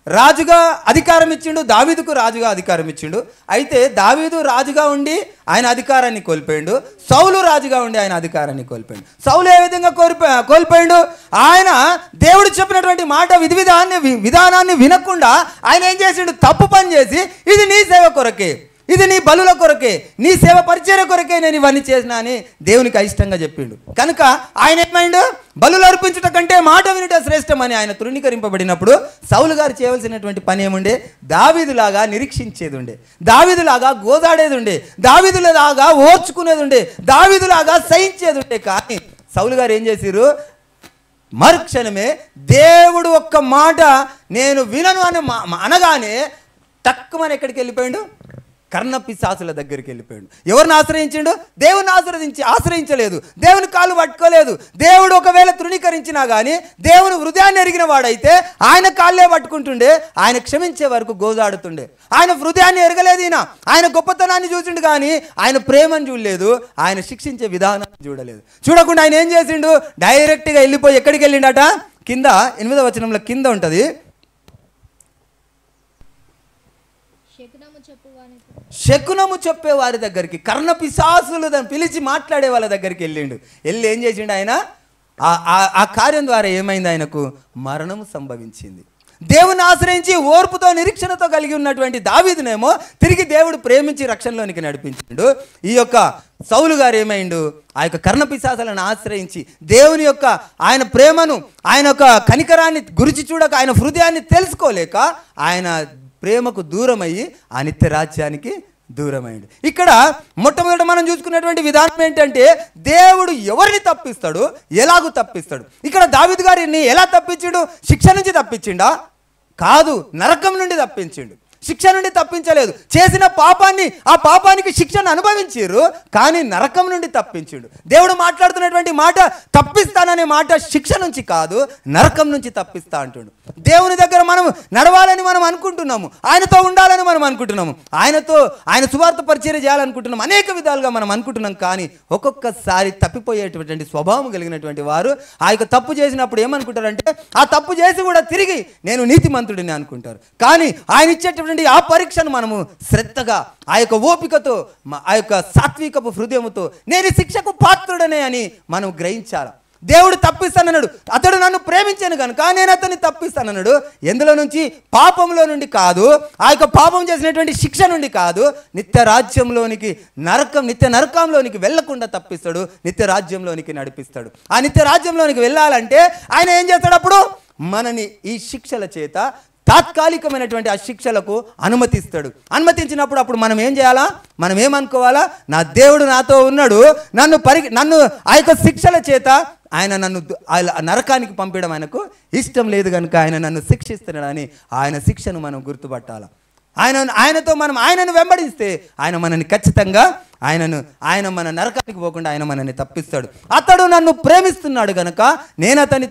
రాజుగా అధికారం ఇచ్చిండు, దావీదుకు రాజుగా అధికారం ఇచ్చిండు. అయితే దావీదు రాజుగా ఉండి ఆయన అధికారాన్ని కోల్పోయిండు, సౌలు రాజుగా ఉండి ఆయన అధికారాన్ని కోల్పోయిండు. సౌలు ఏ విధంగా కోల్పోయిండు? ఆయన దేవుడు చెప్పినటువంటి మాట విధానాన్ని వినకుండా ఆయన ఏం చేసిండు? తప్పు పని చేసి, ఇది నీ సేవ కొరకే, ఇది నీ బలుల కొరకే, నీ సేవ పరిచర్య కొరకే నేను ఇవన్నీ చేసినా అని దేవునికి అయిష్టంగా చెప్పిండు. కనుక ఆయన ఏమైండు? బలులు అర్పించుట కంటే మాట వినుట శ్రేష్టమని ఆయన తృణీకరింపబడినప్పుడు సౌలు గారు చేయవలసినటువంటి పని ఏముండే? దావీదులాగా నిరీక్షించేది ఉండే, దావీదులాగా గోదాడేది ఉండే, దావీదులాగా ఓర్చుకునేది ఉండే, దావీదులాగా సహించేది ఉండే. కానీ సౌలు గారు ఏం చేసిరు? మరుక్షణమే దేవుడు ఒక్క మాట నేను వినను అని అనగానే తక్కువని ఎక్కడికి వెళ్ళిపోయాడు? కర్ణ పిశాచుల దగ్గరికి వెళ్ళిపోయాడు. ఎవరిని ఆశ్రయించిండు? దేవుని ఆశ్రయించలేదు, దేవుని కాలు పట్టుకోలేదు. దేవుడు ఒకవేళ తృణీకరించినా కానీ దేవుని హృదయాన్ని ఎరిగిన వాడైతే ఆయన కాళ్ళే పట్టుకుంటుండే, ఆయన క్షమించే వరకు గోజాడుతుండే. ఆయన హృదయాన్ని ఎరగలేదు, ఆయన గొప్పతనాన్ని చూసిండు కానీ ఆయన ప్రేమను చూడలేదు, ఆయన శిక్షించే విధానాన్ని చూడలేదు. చూడకుండా ఆయన ఏం చేసిండు? డైరెక్ట్గా వెళ్ళిపోయి ఎక్కడికి వెళ్ళిండట? కింద 8వ వచనంలో కింద ఉంటుంది, శకునము చెప్పే వారి దగ్గరికి, కర్ణ పిశాసులు దాన్ని పిలిచి మాట్లాడే వాళ్ళ దగ్గరికి వెళ్ళి ఏం చేసిండు ఆయన? ఆ కార్యం ద్వారా ఏమైంది? ఆయనకు మరణము సంభవించింది. దేవుని ఆశ్రయించి ఓర్పుతో నిరీక్షణతో కలిగి ఉన్నటువంటి దావీదునేమో తిరిగి దేవుడు ప్రేమించి రక్షణలోనికి నడిపించిండు. ఈ యొక్క సౌలు గారు ఏమైండు? ఆ యొక్క కర్ణ పిశాసులను ఆశ్రయించి దేవుని యొక్క ఆయన ప్రేమను, ఆయన యొక్క కనికరాన్ని గురించి చూడక, ఆయన హృదయాన్ని తెలుసుకోలేక ఆయన ప్రేమకు దూరమయ్యి ఆ నిత్య రాజ్యానికి దూరమైంది. ఇక్కడ మొట్టమొదట మనం చూసుకున్నటువంటి విధానం ఏంటంటే దేవుడు ఎవరిని తప్పిస్తాడు, ఎలాగూ తప్పిస్తాడు. ఇక్కడ దావీదు గారిని ఎలా తప్పించిండు? శిక్ష నుంచి తప్పించిండా? కాదు, నరకం నుండి తప్పించిండు. శిక్ష నుండి తప్పించలేదు. చేసిన పాపాన్ని, ఆ పాపానికి శిక్షను అనుభవించారు, కానీ నరకం నుండి తప్పించిండు. దేవుడు మాట్లాడుతున్నటువంటి మాట తప్పిస్తాననే మాట శిక్ష నుంచి కాదు, నరకం నుంచి తప్పిస్తా అంటుండు. దేవుని దగ్గర మనం నడవాలని మనం అనుకుంటున్నాము, ఆయనతో ఉండాలని మనం అనుకుంటున్నాము, ఆయన సువార్త పరిచర్య చేయాలనుకుంటున్నాం, అనేక విధాలుగా మనం అనుకుంటున్నాం. కానీ ఒక్కొక్కసారి తప్పిపోయేటటువంటి స్వభావం కలిగినటువంటి వారు ఆ యొక్క తప్పు చేసినప్పుడు ఏమనుకుంటారంటే, ఆ తప్పు చేసి కూడా తిరిగి నేను నీతిమంతుడిని అనుకుంటారు. కానీ ఆయన ఇచ్చేటటువంటి ఆ పరీక్షను మనము శ్రద్ధగా, ఆ యొక్క ఓపికతో, ఆ యొక్క సాత్వికపు హృదయముతో నేను శిక్షకు పాత్రుడనే అని మనం గ్రహించాలి. దేవుడు తప్పిస్తానన్నాడు, అతడు నన్ను ప్రేమించాను కనుక నేను అతన్ని తప్పిస్తానన్నాడు. ఎందులో నుంచి? పాపంలో నుండి కాదు, ఆ యొక్క పాపం చేసినటువంటి శిక్ష నుండి కాదు, నిత్య రాజ్యంలోనికి, నిత్య నరకంలోనికి వెళ్లకుండా తప్పిస్తాడు, నిత్య రాజ్యంలోనికి నడిపిస్తాడు. ఆ నిత్య రాజ్యంలోనికి వెళ్ళాలంటే ఆయన ఏం చేస్తాడు? అప్పుడు మనని ఈ శిక్షల చేత, తాత్కాలికమైనటువంటి ఆ శిక్షలకు అనుమతించినప్పుడు అప్పుడు మనం ఏం చేయాలా? మనం ఏమనుకోవాలా? నా దేవుడు నాతో ఉన్నాడు, నన్ను ఆ యొక్క శిక్షల చేత ఆయన నన్ను నరకానికి పంపించడం ఆయనకు ఇష్టం లేదు కనుక ఆయన నన్ను శిక్షిస్తున్నాడని ఆయన శిక్షను మనం గుర్తుపట్టాలి. ఆయనతో మనం ఆయనను వెంబడిస్తే ఆయన మనని ఖచ్చితంగా ఆయన మన నరకానికి పోకుండా ఆయన మనల్ని తప్పిస్తాడు. అతడు నన్ను ప్రేమిస్తున్నాడు కనుక నేను అతన్ని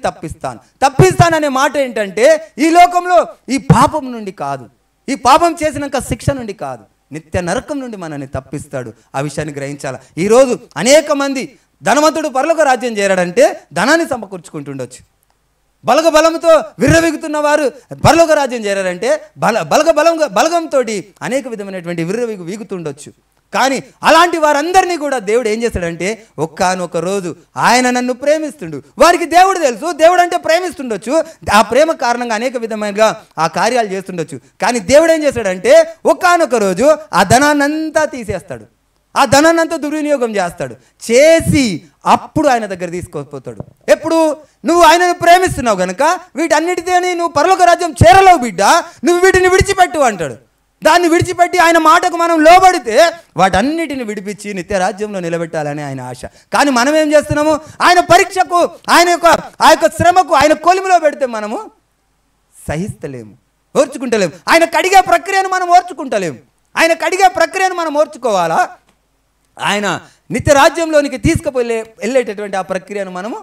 తప్పిస్తాననే మాట ఏంటంటే ఈ లోకంలో ఈ పాపం నుండి కాదు, ఈ పాపం చేసినాక శిక్ష నుండి కాదు, నిత్య నరకం నుండి మనల్ని తప్పిస్తాడు. ఆ విషయాన్ని గ్రహించాలి. ఈరోజు అనేక మంది ధనవంతుడు పరలోక రాజ్యం చేరాడంటే ధనాన్ని సమకూర్చుకుంటుండొచ్చు, బలగంతో విర్రవీగుతున్న వారు పరలోక రాజ్యం చేరారంటే బలగంతో అనేక విధమైనటువంటి వీగుతుండొచ్చు. కానీ అలాంటి వారందరినీ కూడా దేవుడు ఏం చేస్తాడంటే ఒక్కానొక రోజు ఆయన నన్ను ప్రేమిస్తుండు. వారికి దేవుడు తెలుసు, దేవుడు అంటే ప్రేమిస్తుండొచ్చు, ఆ ప్రేమ కారణంగా అనేక విధమైనగా ఆ కార్యాలు చేస్తుండొచ్చు. కానీ దేవుడు ఏం చేస్తాడంటే ఒక్కానొక రోజు ఆ ధనాన్నంతా తీసేస్తాడు, ఆ ధనాన్నంతా దుర్వినియోగం చేసి అప్పుడు ఆయన దగ్గర తీసుకుపోతాడు. ఎప్పుడు నువ్వు ఆయనను ప్రేమిస్తున్నావు కనుక వీటన్నిటితోని నువ్వు పరలోక రాజ్యం చేరలేవు బిడ్డ, నువ్వు వీటిని విడిచిపెట్టు అంటాడు. దాన్ని విడిచిపెట్టి ఆయన మాటకు మనం లోబడితే వాటన్నిటిని విడిపించి నిత్య రాజ్యంలో నిలబెట్టాలని ఆయన ఆశ. కానీ మనం ఏం చేస్తున్నాము, ఆయన పరీక్షకు, ఆ యొక్క శ్రమకు ఆయన కొలిమిలో పెడితే మనము సహిస్తలేము, ఓర్చుకుంటలేము. ఆయన కడిగే ప్రక్రియను మనం ఓర్చుకుంటలేము. ఆయన కడిగే ప్రక్రియను మనం ఓర్చుకోవాలా? ఆయన నిత్య రాజ్యంలోనికి వెళ్ళేటటువంటి ఆ ప్రక్రియను మనము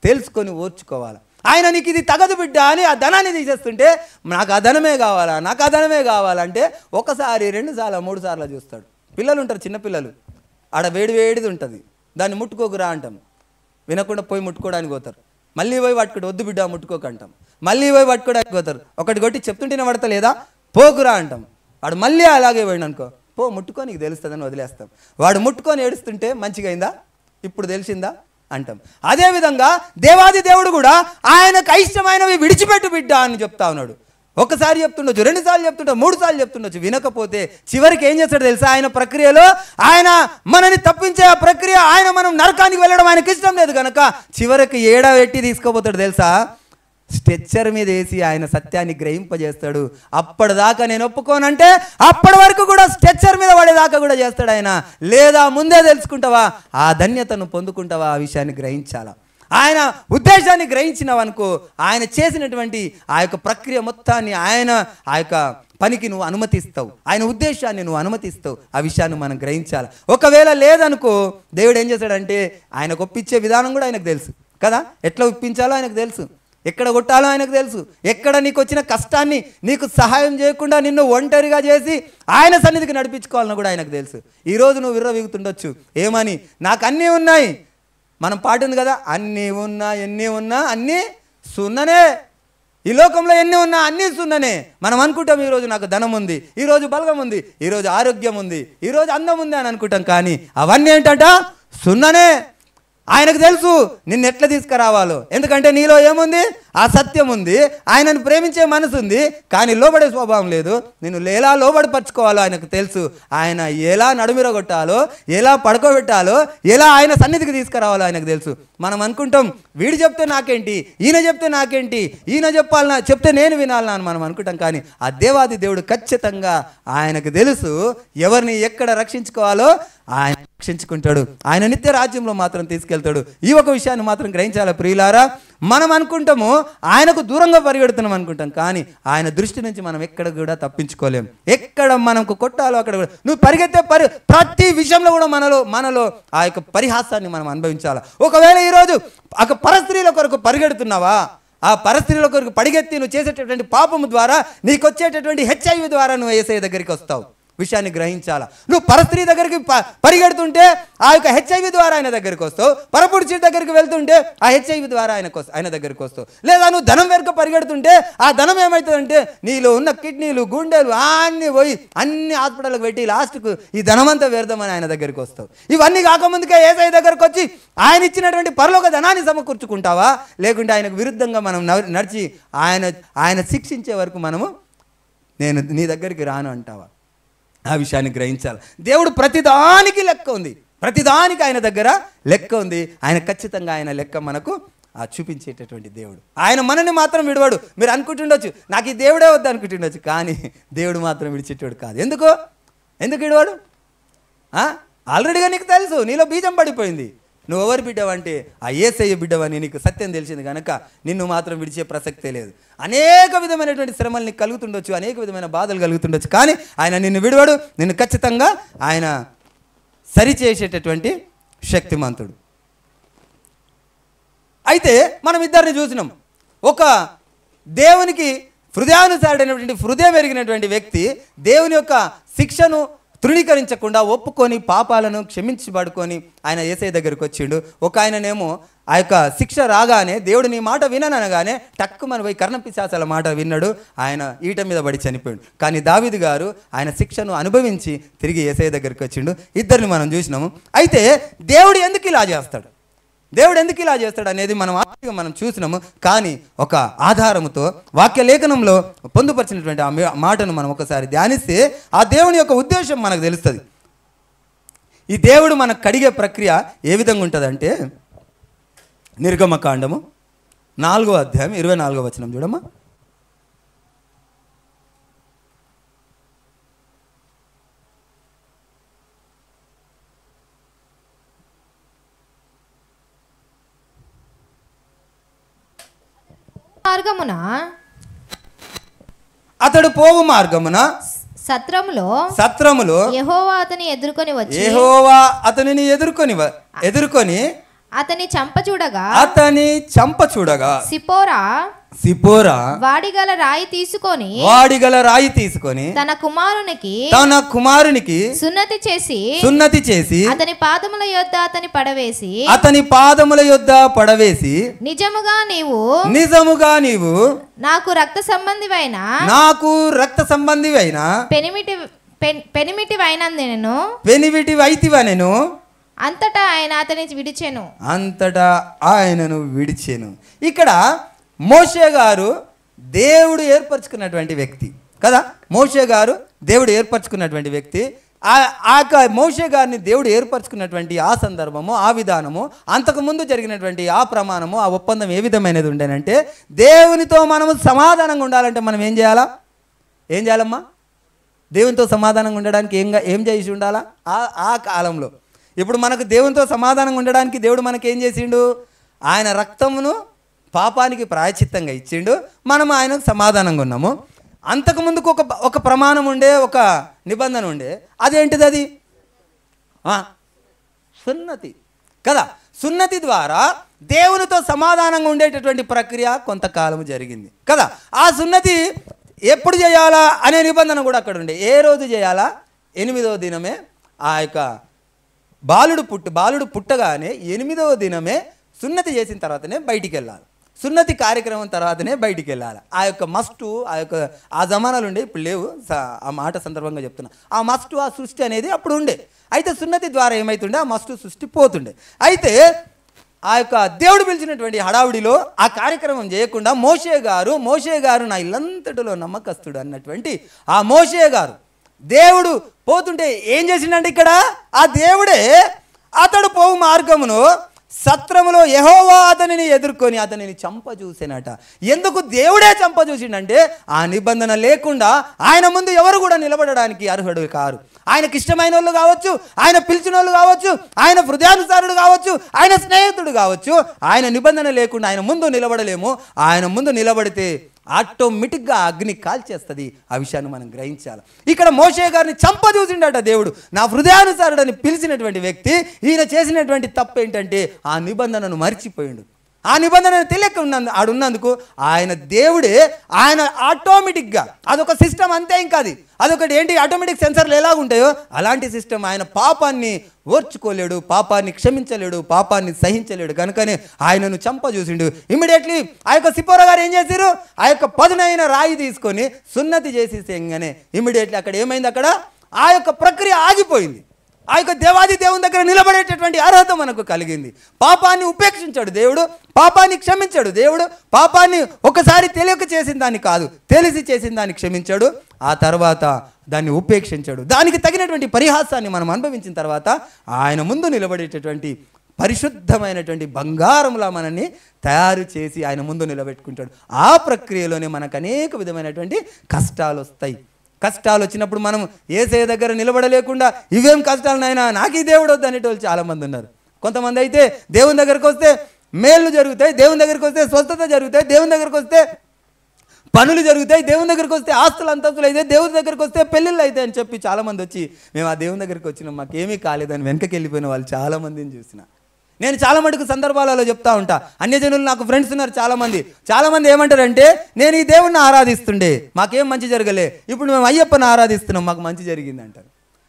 తెలుసుకొని ఓర్చుకోవాలి. ఆయన నీకు ఇది తగదు బిడ్డ అని ఆ ధనాన్ని తీసేస్తుంటే నాకు ఆ ధనమే కావాలంటే ఒకసారి 2 సార్లు 3 సార్లు చూస్తాడు. పిల్లలు ఉంటారు, చిన్నపిల్లలు, ఆడ వేడిది ఉంటుంది, దాన్ని ముట్టుకోకురా అంటాం, వినకుండా పోయి ముట్టుకోవడానికి పోతారు. మళ్ళీ పోయి పట్టుకోడు, వద్దు బిడ్డ ముట్టుకోక అంటాం. మళ్ళీ పోయి పట్టుకోవడానికి పోతారు, ఒకటి కొట్టి చెప్తుంటేనే పడతలేదా, పోకురా అంటాం. వాడు మళ్ళీ అలాగే పోయిండు అనుకో, పో ముట్టుకో నీకు తెలుస్తుందని వదిలేస్తాం. వాడు ముట్టుకొని ఏడుస్తుంటే మంచిగా అయిందా, ఇప్పుడు తెలిసిందా అంటాం. అదేవిధంగా దేవాది దేవుడు కూడా ఆయనకు ఇష్టమైనవి విడిచిపెట్టు బిడ్డ అని చెప్తా ఉన్నాడు. ఒకసారి చెప్తుండొచ్చు, 2 సార్లు చెప్తుండొచ్చు, 3 సార్లు చెప్తుండొచ్చు. వినకపోతే చివరికి ఏం చేస్తాడు తెలుసా? ఆయన ప్రక్రియలో ఆయన మనని తప్పించే ఆ ప్రక్రియ, మనం నరకానికి వెళ్ళడం ఆయనకి ఇష్టం లేదు కనుక చివరికి ఏడబెట్టి తీసుకుపోతాడు తెలుసా? స్ట్రెచ్చర్ మీద వేసి ఆయన సత్యాన్ని గ్రహింపజేస్తాడు. అప్పటిదాకా నేను ఒప్పుకోనంటే అప్పటి వరకు కూడా స్ట్రెచ్చర్ మీద పడేదాకా కూడా చేస్తాడు ఆయన. లేదా ముందే తెలుసుకుంటావా, ఆ ధన్యతను పొందుకుంటావా, ఆ విషయాన్ని గ్రహించాలా. ఆయన ఉద్దేశాన్ని గ్రహించినవనుకో, ఆయన చేసినటువంటి ఆ యొక్క ప్రక్రియ మొత్తాన్ని, ఆ యొక్క పనికి నువ్వు అనుమతిస్తావు, ఆయన ఉద్దేశాన్ని నువ్వు అనుమతిస్తావు. ఆ విషయాన్ని మనం గ్రహించాలి. ఒకవేళ లేదనుకో, దేవుడు ఏం చేశాడంటే ఆయనకు ఒప్పించే విధానం కూడా ఆయనకు తెలుసు కదా, ఎట్లా ఒప్పించాలో ఆయనకు తెలుసు, ఎక్కడ కొట్టాలో ఆయనకు తెలుసు, ఎక్కడ నీకు వచ్చిన కష్టాన్ని నీకు సహాయం చేయకుండా నిన్ను ఒంటరిగా చేసి ఆయన సన్నిధికి నడిపించుకోవాలని కూడా ఆయనకు తెలుసు. ఈరోజు నువ్వు విర్రవీగుతుండొచ్చు, ఏమని, నాకు అన్నీ ఉన్నాయి, మనం పాట ఉంది కదా, అన్నీ ఉన్నా ఎన్ని ఉన్నా అన్నీ సున్ననే, ఈ లోకంలో ఎన్ని ఉన్నా అన్నీ సున్ననే. మనం అనుకుంటాం ఈరోజు నాకు ధనం ఉంది, ఈరోజు బలగం ఉంది, ఈరోజు ఆరోగ్యం ఉంది, ఈరోజు అందం ఉంది అని అనుకుంటాం. కానీ అవన్నీ ఏంటంట, సున్ననే. ఆయనకు తెలుసు నిన్ను ఎట్లా తీసుకురావాలో, ఎందుకంటే నీలో ఏముంది, ఆ సత్యం ఉంది, ఆయనను ప్రేమించే మనసు ఉంది, కానీ లోబడే స్వభావం లేదు. నిన్ను ఎలా లోబడిపరచుకోవాలో ఆయనకు తెలుసు. ఆయన ఎలా నడుమిరగొట్టాలో, ఎలా పడుకోబెట్టాలో, ఎలా ఆయన సన్నిధికి తీసుకురావాలో ఆయనకు తెలుసు. మనం అనుకుంటాం వీడు చెప్తే నాకేంటి, ఈయన చెప్తే నాకేంటి, ఈయన చెప్తే నేను వినాలనా అని మనం అనుకుంటాం. కానీ ఆ దేవాది దేవుడు ఖచ్చితంగా ఆయనకు తెలుసు ఎవరిని ఎక్కడ రక్షించుకోవాలో ఆయన రక్షించుకుంటాడు. ఆయన నిత్య రాజ్యంలో మాత్రం తీసుకెళ్తాడు. ఈ ఒక విషయాన్ని మాత్రం గ్రహించాలి ప్రియులారా. మనం అనుకుంటాము ఆయనకు దూరంగా పరిగెడుతున్నాం అనుకుంటాం, కానీ ఆయన దృష్టి నుంచి మనం ఎక్కడ కూడా తప్పించుకోలేము. ఎక్కడ మనకు కొట్టాలో అక్కడ కూడా నువ్వు పరిగెత్తే ప్రతి విషయంలో కూడా మనలో ఆ యొక్క పరిహాసాన్ని మనం అనుభవించాలి. ఒకవేళ ఈరోజు ఆ పరస్త్రీల కొరకు పరిగెడుతున్నావా, ఆ పరస్త్రీల కొరకు పరిగెత్తి నువ్వు చేసేటటువంటి పాపము ద్వారా నీకు వచ్చేటటువంటి HIV ద్వారా నువ్వు యేసయ్య దగ్గరికి వస్తావు. విషయాన్ని గ్రహించాలా. నువ్వు పరస్త్రీ దగ్గరికి పరిగెడుతుంటే ఆ యొక్క HIV ద్వారా ఆయన దగ్గరికి వస్తావు, పరపురుషుడి దగ్గరికి వెళ్తుంటే ఆ HIV ద్వారా ఆయన దగ్గరికి వస్తావు. లేదా నువ్వు ధనం వెనుక పరిగెడుతుంటే ఆ ధనం ఏమవుతుందంటే నీలో ఉన్న కిడ్నీలు, గుండెలు అన్నీ పోయి అన్ని హాస్పిటల్కి పెట్టి లాస్ట్కు ఈ ధనమంతా వ్యర్థమని ఆయన దగ్గరికి వస్తావు. ఇవన్నీ కాకముందుకే యేసయ్య దగ్గరికి వచ్చి ఆయన ఇచ్చినటువంటి పరలోక ధనాన్ని సమకూర్చుకుంటావా, లేకుంటే ఆయనకు విరుద్ధంగా మనం నడిచి ఆయన శిక్షించే వరకు నేను నీ దగ్గరికి రాను అంటావా? ఆ విషయాన్ని గ్రహించాలి. దేవుడు ప్రతిదానికి లెక్క ఉంది, ప్రతిదానికి ఆయన దగ్గర లెక్క ఉంది. ఆయన ఖచ్చితంగా ఆయన లెక్క మనకు చూపించేటటువంటి దేవుడు. ఆయన మనని మాత్రం విడవాడు. మీరు అనుకుంటుండొచ్చు నాకు ఈ దేవుడే వద్దు అనుకుంటుండొచ్చు, కానీ దేవుడు మాత్రం విడిచేటోడు కాదు. ఎందుకు విడవాడు? ఆల్రెడీగా నీకు తెలుసు, నీలో బీజం పడిపోయింది. నువ్వు ఎవరు బిడ్డవంటే ఆ యేసయ్య బిడ్డవని నీకు సత్యం తెలిసింది కనుక నిన్ను మాత్రం విడిచే ప్రసక్తే లేదు. అనేక విధమైనటువంటి శ్రమలు నీకు కలుగుతుండొచ్చు, అనేక విధమైన బాధలు కలుగుతుండొచ్చు, కానీ ఆయన నిన్ను విడవాడు. నిన్ను ఖచ్చితంగా ఆయన సరిచేసేటటువంటి శక్తిమంతుడు. అయితే మనం ఇద్దరిని చూసినాం. ఒక దేవునికి హృదయానుసారుడైనటువంటి హృదయం ఎరిగినటువంటి వ్యక్తి దేవుని యొక్క శిక్షను తృణీకరించకుండా ఒప్పుకొని పాపాలను క్షమించబడుకొని ఆయన యేసయ్య దగ్గరికి వచ్చిండు. ఒక ఆయననేమో ఆ యొక్క శిక్ష రాగానే దేవుడు నీ మాట విననగానే టక్కుమని పోయి కర్ణపిశాచాల మాట విన్నాడు, ఆయన ఈట మీద పడి చనిపోయాడు. కానీ దావీదు గారు ఆయన శిక్షను అనుభవించి తిరిగి యేసయ్య దగ్గరికి వచ్చిండు. ఇద్దరిని మనం చూసినాము. అయితే దేవుడు ఎందుకు ఇలా చేస్తాడు, దేవుడు ఎందుకు ఇలా చేస్తాడు అనేది మనం చూసినాము. కానీ ఒక ఆధారముతో వాక్య లేఖనంలో పొందుపరిచినటువంటి ఆ మాటను మనం ఒకసారి ధ్యానిస్తే ఆ దేవుని యొక్క ఉద్దేశం మనకు తెలుస్తుంది. ఈ దేవుడు మనకు కడిగే ప్రక్రియ ఏ విధంగా ఉంటుందంటే, నిర్గమకాండము 4వ అధ్యాయం 24వ వచనం చూడమ్మా. అతడు పోవు మార్గమున సత్రములో యెహోవా అతనిని ఎదుర్కొని అతని చంప చూడగా సిపోరా వాడిగల రాయి తీసుకొని తన కుమారునికి సున్నతి చేసి అతని పాదముల యొద్ద పడవేసి నిజముగా నీవు నాకు రక్త సంబంధివైన పెనిమిటివైతివనెను అంతటా ఆయనను విడిచెను. ఇక్కడ మోషే గారు దేవుడు ఏర్పరచుకున్నటువంటి వ్యక్తి కదా. మోషే గారు దేవుడు ఏర్పరచుకున్నటువంటి వ్యక్తి. ఆ మోషే గారిని దేవుడు ఏర్పరచుకున్నటువంటి ఆ సందర్భము, ఆ విధానము, అంతకుముందు జరిగినటువంటి ఆ ప్రమాణము, ఆ ఒప్పందం ఏ విధమైనది ఉండేనంటే, దేవునితో మనము సమాధానంగా ఉండాలంటే మనం ఏం చేయాలమ్మా? దేవునితో సమాధానంగా ఉండడానికి ఏం చేసి ఉండాలా? ఆ కాలంలో ఇప్పుడు మనకు దేవునితో సమాధానంగా ఉండడానికి దేవుడు మనకి ఏం చేసిండు? ఆయన రక్తమును పాపానికి ప్రాయశ్చిత్తంగా ఇచ్చిండు. మనం ఆయనకు సమాధానంగా ఉన్నాము. అంతకుముందుకు ఒక ప్రమాణం ఉండే, ఒక నిబంధన ఉండే. అదేంటిది? అది సున్నతి కదా. సున్నతి ద్వారా దేవునితో సమాధానంగా ఉండేటటువంటి ప్రక్రియ కొంతకాలం జరిగింది కదా. ఆ సున్నతి ఎప్పుడు చేయాలా అనే నిబంధన కూడా అక్కడ ఉండే. ఏ రోజు చేయాలా? 8వ దినమే. ఆ యొక్క బాలుడు పుట్టగానే 8వ దినమే సున్నతి చేసిన తర్వాతనే బయటికి వెళ్ళాలి. సున్నతి కార్యక్రమం తర్వాతనే బయటికి వెళ్ళాలి. ఆ యొక్క మస్టు, ఆ జమానాలు ఉండే, ఇప్పుడు లేవు, ఆ మాట సందర్భంగా చెప్తున్నా. ఆ మస్టు, ఆ సృష్టి అనేది అప్పుడు ఉండే. అయితే సున్నతి ద్వారా ఏమవుతుండే? ఆ మస్టు సృష్టి పోతుండే. అయితే ఆ యొక్క దేవుడు పిలిచినటువంటి హడావుడిలో ఆ కార్యక్రమం చేయకుండా మోషే గారు నా ఇల్లంతటిలో నమ్మకస్తుడు అన్నటువంటి ఆ మోషే గారు దేవుడు పోతుంటే ఏం చేసిండంటే, ఇక్కడ ఆ దేవుడే అతడు పోవు మార్గమును సత్రములో యెహోవా అతనిని ఎదుర్కొని అతనిని చంపజూసేనట. ఎందుకు దేవుడే చంపజూసిండంటే, ఆ నిబంధన లేకుండా ఆయన ముందు ఎవరు కూడా నిలబడడానికి అర్హుడు కారు. ఆయనకి ఇష్టమైన వాళ్ళు కావచ్చు, ఆయన పిలిచిన వాళ్ళు కావచ్చు, ఆయన హృదయానుసారుడు కావచ్చు, ఆయన స్నేహితుడు కావచ్చు. ఆయన నిబంధన లేకుండా ఆయన ముందు నిలబడలేము. ఆయన ముందు నిలబడితే ఆటోమేటిక్గా అగ్ని కాల్చేస్తుంది. ఆ విషయాన్ని మనం గ్రహించాలి. ఇక్కడ మోషే గారిని చంపజూసిండట దేవుడు. నా హృదయానుసారుడని పిలిచినటువంటి వ్యక్తి, ఈయన చేసినటువంటి తప్పు ఏంటంటే ఆ నిబంధనను మర్చిపోయిండు. ఆ నిబంధనను తెలియక ఆడున్నందుకు ఆయన దేవుడే ఆయన ఆటోమేటిక్గా, అదొక సిస్టమ్ అంతే. ఇంకా అదొకటి ఏంటి, ఆటోమేటిక్ సెన్సర్లు ఎలాగుంటాయో అలాంటి సిస్టమ్. ఆయన పాపాన్ని ఓర్చుకోలేడు, పాపాన్ని క్షమించలేడు, పాపాన్ని సహించలేడు. కనుకనే ఆయనను చంపజూసిండు. ఇమ్మీడియట్లీ ఆ యొక్క సిపోరా గారు ఏం చేశారు? ఆ యొక్క పదునైన రాయి తీసుకొని సున్నతి చేసేసేయంగానే ఇమ్మీడియట్లీ అక్కడ ఏమైంది? అక్కడ ఆ యొక్క ప్రక్రియ ఆగిపోయింది. ఆ యొక్క దేవాది దేవుని దగ్గర నిలబడేటటువంటి అర్హత మనకు కలిగింది. పాపాన్ని ఉపేక్షించాడు దేవుడు, పాపాన్ని క్షమించాడు దేవుడు. పాపాన్ని ఒకసారి తెలియక చేసిన దాన్ని కాదు, తెలిసి చేసిన దాన్ని క్షమించాడు. ఆ తర్వాత దాన్ని ఉపేక్షించాడు. దానికి తగినటువంటి పరిహాసాన్ని మనం అనుభవించిన తర్వాత ఆయన ముందు నిలబడేటటువంటి పరిశుద్ధమైనటువంటి బంగారంలా మనల్ని తయారు చేసి ఆయన ముందు నిలబెట్టుకుంటాడు. ఆ ప్రక్రియలోనే మనకు అనేక విధమైనటువంటి కష్టాలు వస్తాయి. కష్టాలు వచ్చినప్పుడు మనం యేసయ్య దగ్గర నిలబడలేకుండా ఇవేం కష్టాలు నాయనా, నాకు ఈ దేవుడు వద్దు అనేటోళ్ళు చాలామంది ఉన్నారు. కొంతమంది అయితే దేవుని దగ్గరికి వస్తే మేళ్ళు జరుగుతాయి, దేవుని దగ్గరికి వస్తే స్వస్థత జరుగుతాయి, దేవుని దగ్గరికి వస్తే పనులు జరుగుతాయి, దేవుని దగ్గరికి వస్తే ఆస్తులు అంతస్తులు అయితే, దేవుని దగ్గరికి వస్తే పెళ్ళిళ్ళు అయితే అని చెప్పి చాలామంది వచ్చి మేము ఆ దేవుని దగ్గరికి వచ్చినాం, మాకేమీ కాలేదని వెనకకి వెళ్ళిపోయిన వాళ్ళు చాలామందిని చూసిన. నేను చాలా మటుకు సందర్భాలలో చెప్తా ఉంటా. అన్యజనులు నాకు ఫ్రెండ్స్ ఉన్నారు చాలామంది ఏమంటారంటే, నేను ఈ దేవుణ్ణి ఆరాధిస్తుండే మాకేం మంచి జరగలే, ఇప్పుడు మేము అయ్యప్పని ఆరాధిస్తున్నాం మాకు మంచి జరిగింది అంటారు.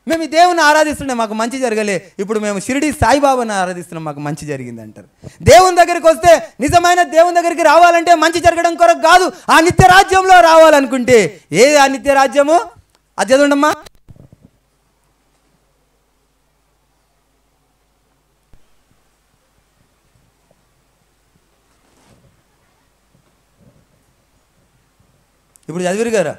మేము ఈ దేవుని ఆరాధిస్తున్నాం, మాకు మంచి జరగలే, ఇప్పుడు మేము షిరిడి సాయిబాబాని ఆరాధిస్తున్నాం, మాకు మంచి జరిగింది అంటారు. దేవుని దగ్గరికి వస్తే నిజమైన దేవుని దగ్గరికి రావాలంటే మంచి జరగడం కొరకు కాదు, ఆ నిత్య రాజ్యంలో రావాలనుకుంటే ఏది ఆ నిత్య రాజ్యము? అది చదవండమ్మా. ఇప్పుడు చదివిరు గారా?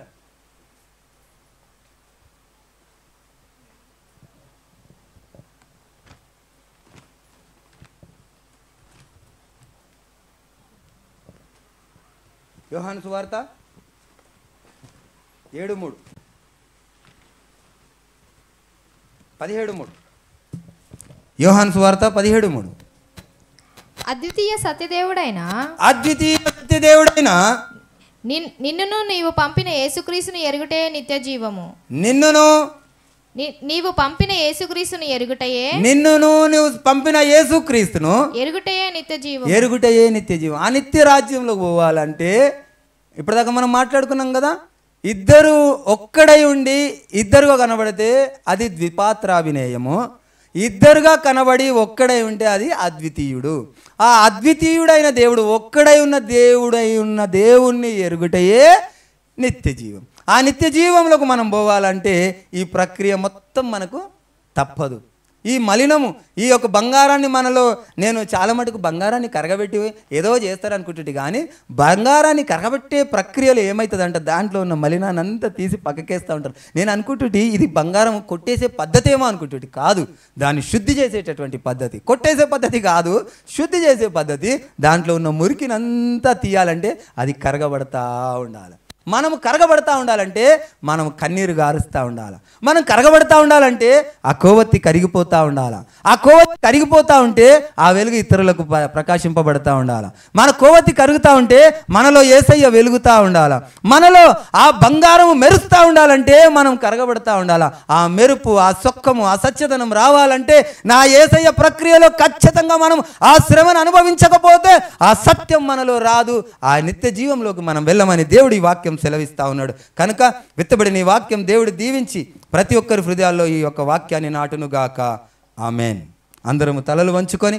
యోహాను సువార్త 7:3 17:3. యోహాను సువార్త 17:3. అద్వితీయ సత్యదేవుడైన నిన్నును నీవు పంపిన యేసుక్రీస్తును ఎరుగుటే నిత్య జీవము. నీవు పంపిన యేసుక్రీస్తును ఎరుగుటయే నువ్వు పంపిన యేసుక్రీస్తును ఎరుగుటయే నిత్య జీవం. ఆ నిత్య రాజ్యంలోకి పోవాలంటే ఇప్పటిదాకా మనం మాట్లాడుకున్నాం కదా, ఇద్దరు ఒక్కడై ఉండి ఇద్దరుగా కనబడితే అది ద్విపాత్రాభినయము, ఇద్దరుగా కనబడి ఒక్కడై ఉంటే అది అద్వితీయుడు. ఆ అద్వితీయుడైన దేవుడు, ఒక్కడై ఉన్న దేవుణ్ణి ఎరుగుటయే నిత్య జీవం. ఆ నిత్య జీవంలోకి మనం పోవాలంటే ఈ ప్రక్రియ మొత్తం మనకు తప్పదు. ఈ మలినము, ఈ యొక్క బంగారాన్ని మనలో, నేను చాలా మటుకు బంగారాన్ని కరగబెట్టి ఏదో చేస్తారనుకుంటుంది, కానీ బంగారాన్ని కరగబెట్టే ప్రక్రియలో ఏమవుతుందంటే దాంట్లో ఉన్న మలినాన్ని అంతా తీసి పక్కకేస్తూ ఉంటారు. నేను అనుకుంటుంటే ఇది బంగారం కొట్టేసే పద్ధతి ఏమో అనుకుంటుంటే, కాదు, దాన్ని శుద్ధి చేసేటటువంటి పద్ధతి. కొట్టేసే పద్ధతి కాదు, శుద్ధి చేసే పద్ధతి. దాంట్లో ఉన్న మురికినంతా తీయాలంటే అది కరగబడతా ఉండాలి. మనము కరగబడతా ఉండాలంటే మనం కన్నీరు గారుస్తూ ఉండాలి. మనం కరగబడతా ఉండాలంటే ఆ కొవ్వొత్తి కరిగిపోతూ ఉండాలి. ఆ కొవ్వొత్తి కరిగిపోతూ ఉంటే ఆ వెలుగు ఇతరులకు ప్రకాశింపబడతా ఉండాలి. మన కొవ్వొత్తి కరుగుతూ ఉంటే మనలో యేసయ్య వెలుగుతూ ఉండాలి. మనలో ఆ బంగారము మెరుస్తూ ఉండాలంటే మనం కరగబడతా ఉండాలి. ఆ మెరుపు, ఆ సొక్కము, ఆ సత్యదనం రావాలంటే నా యేసయ్య ప్రక్రియలో ఖచ్చితంగా మనం ఆ శ్రమను అనుభవించకపోతే ఆ సత్యం మనలో రాదు. ఆ నిత్య జీవంలోకి మనం వెళ్ళమని దేవుడి వాక్యం సెలవిస్తా ఉన్నాడు. కనుక విత్తబడిన ఈ వాక్యం దేవుడు దీవించి ప్రతి ఒక్కరి హృదయాల్లో ఈ యొక్క వాక్యాన్ని నాటునుగాక. ఆమెన్. అందరము తలలు వంచుకొని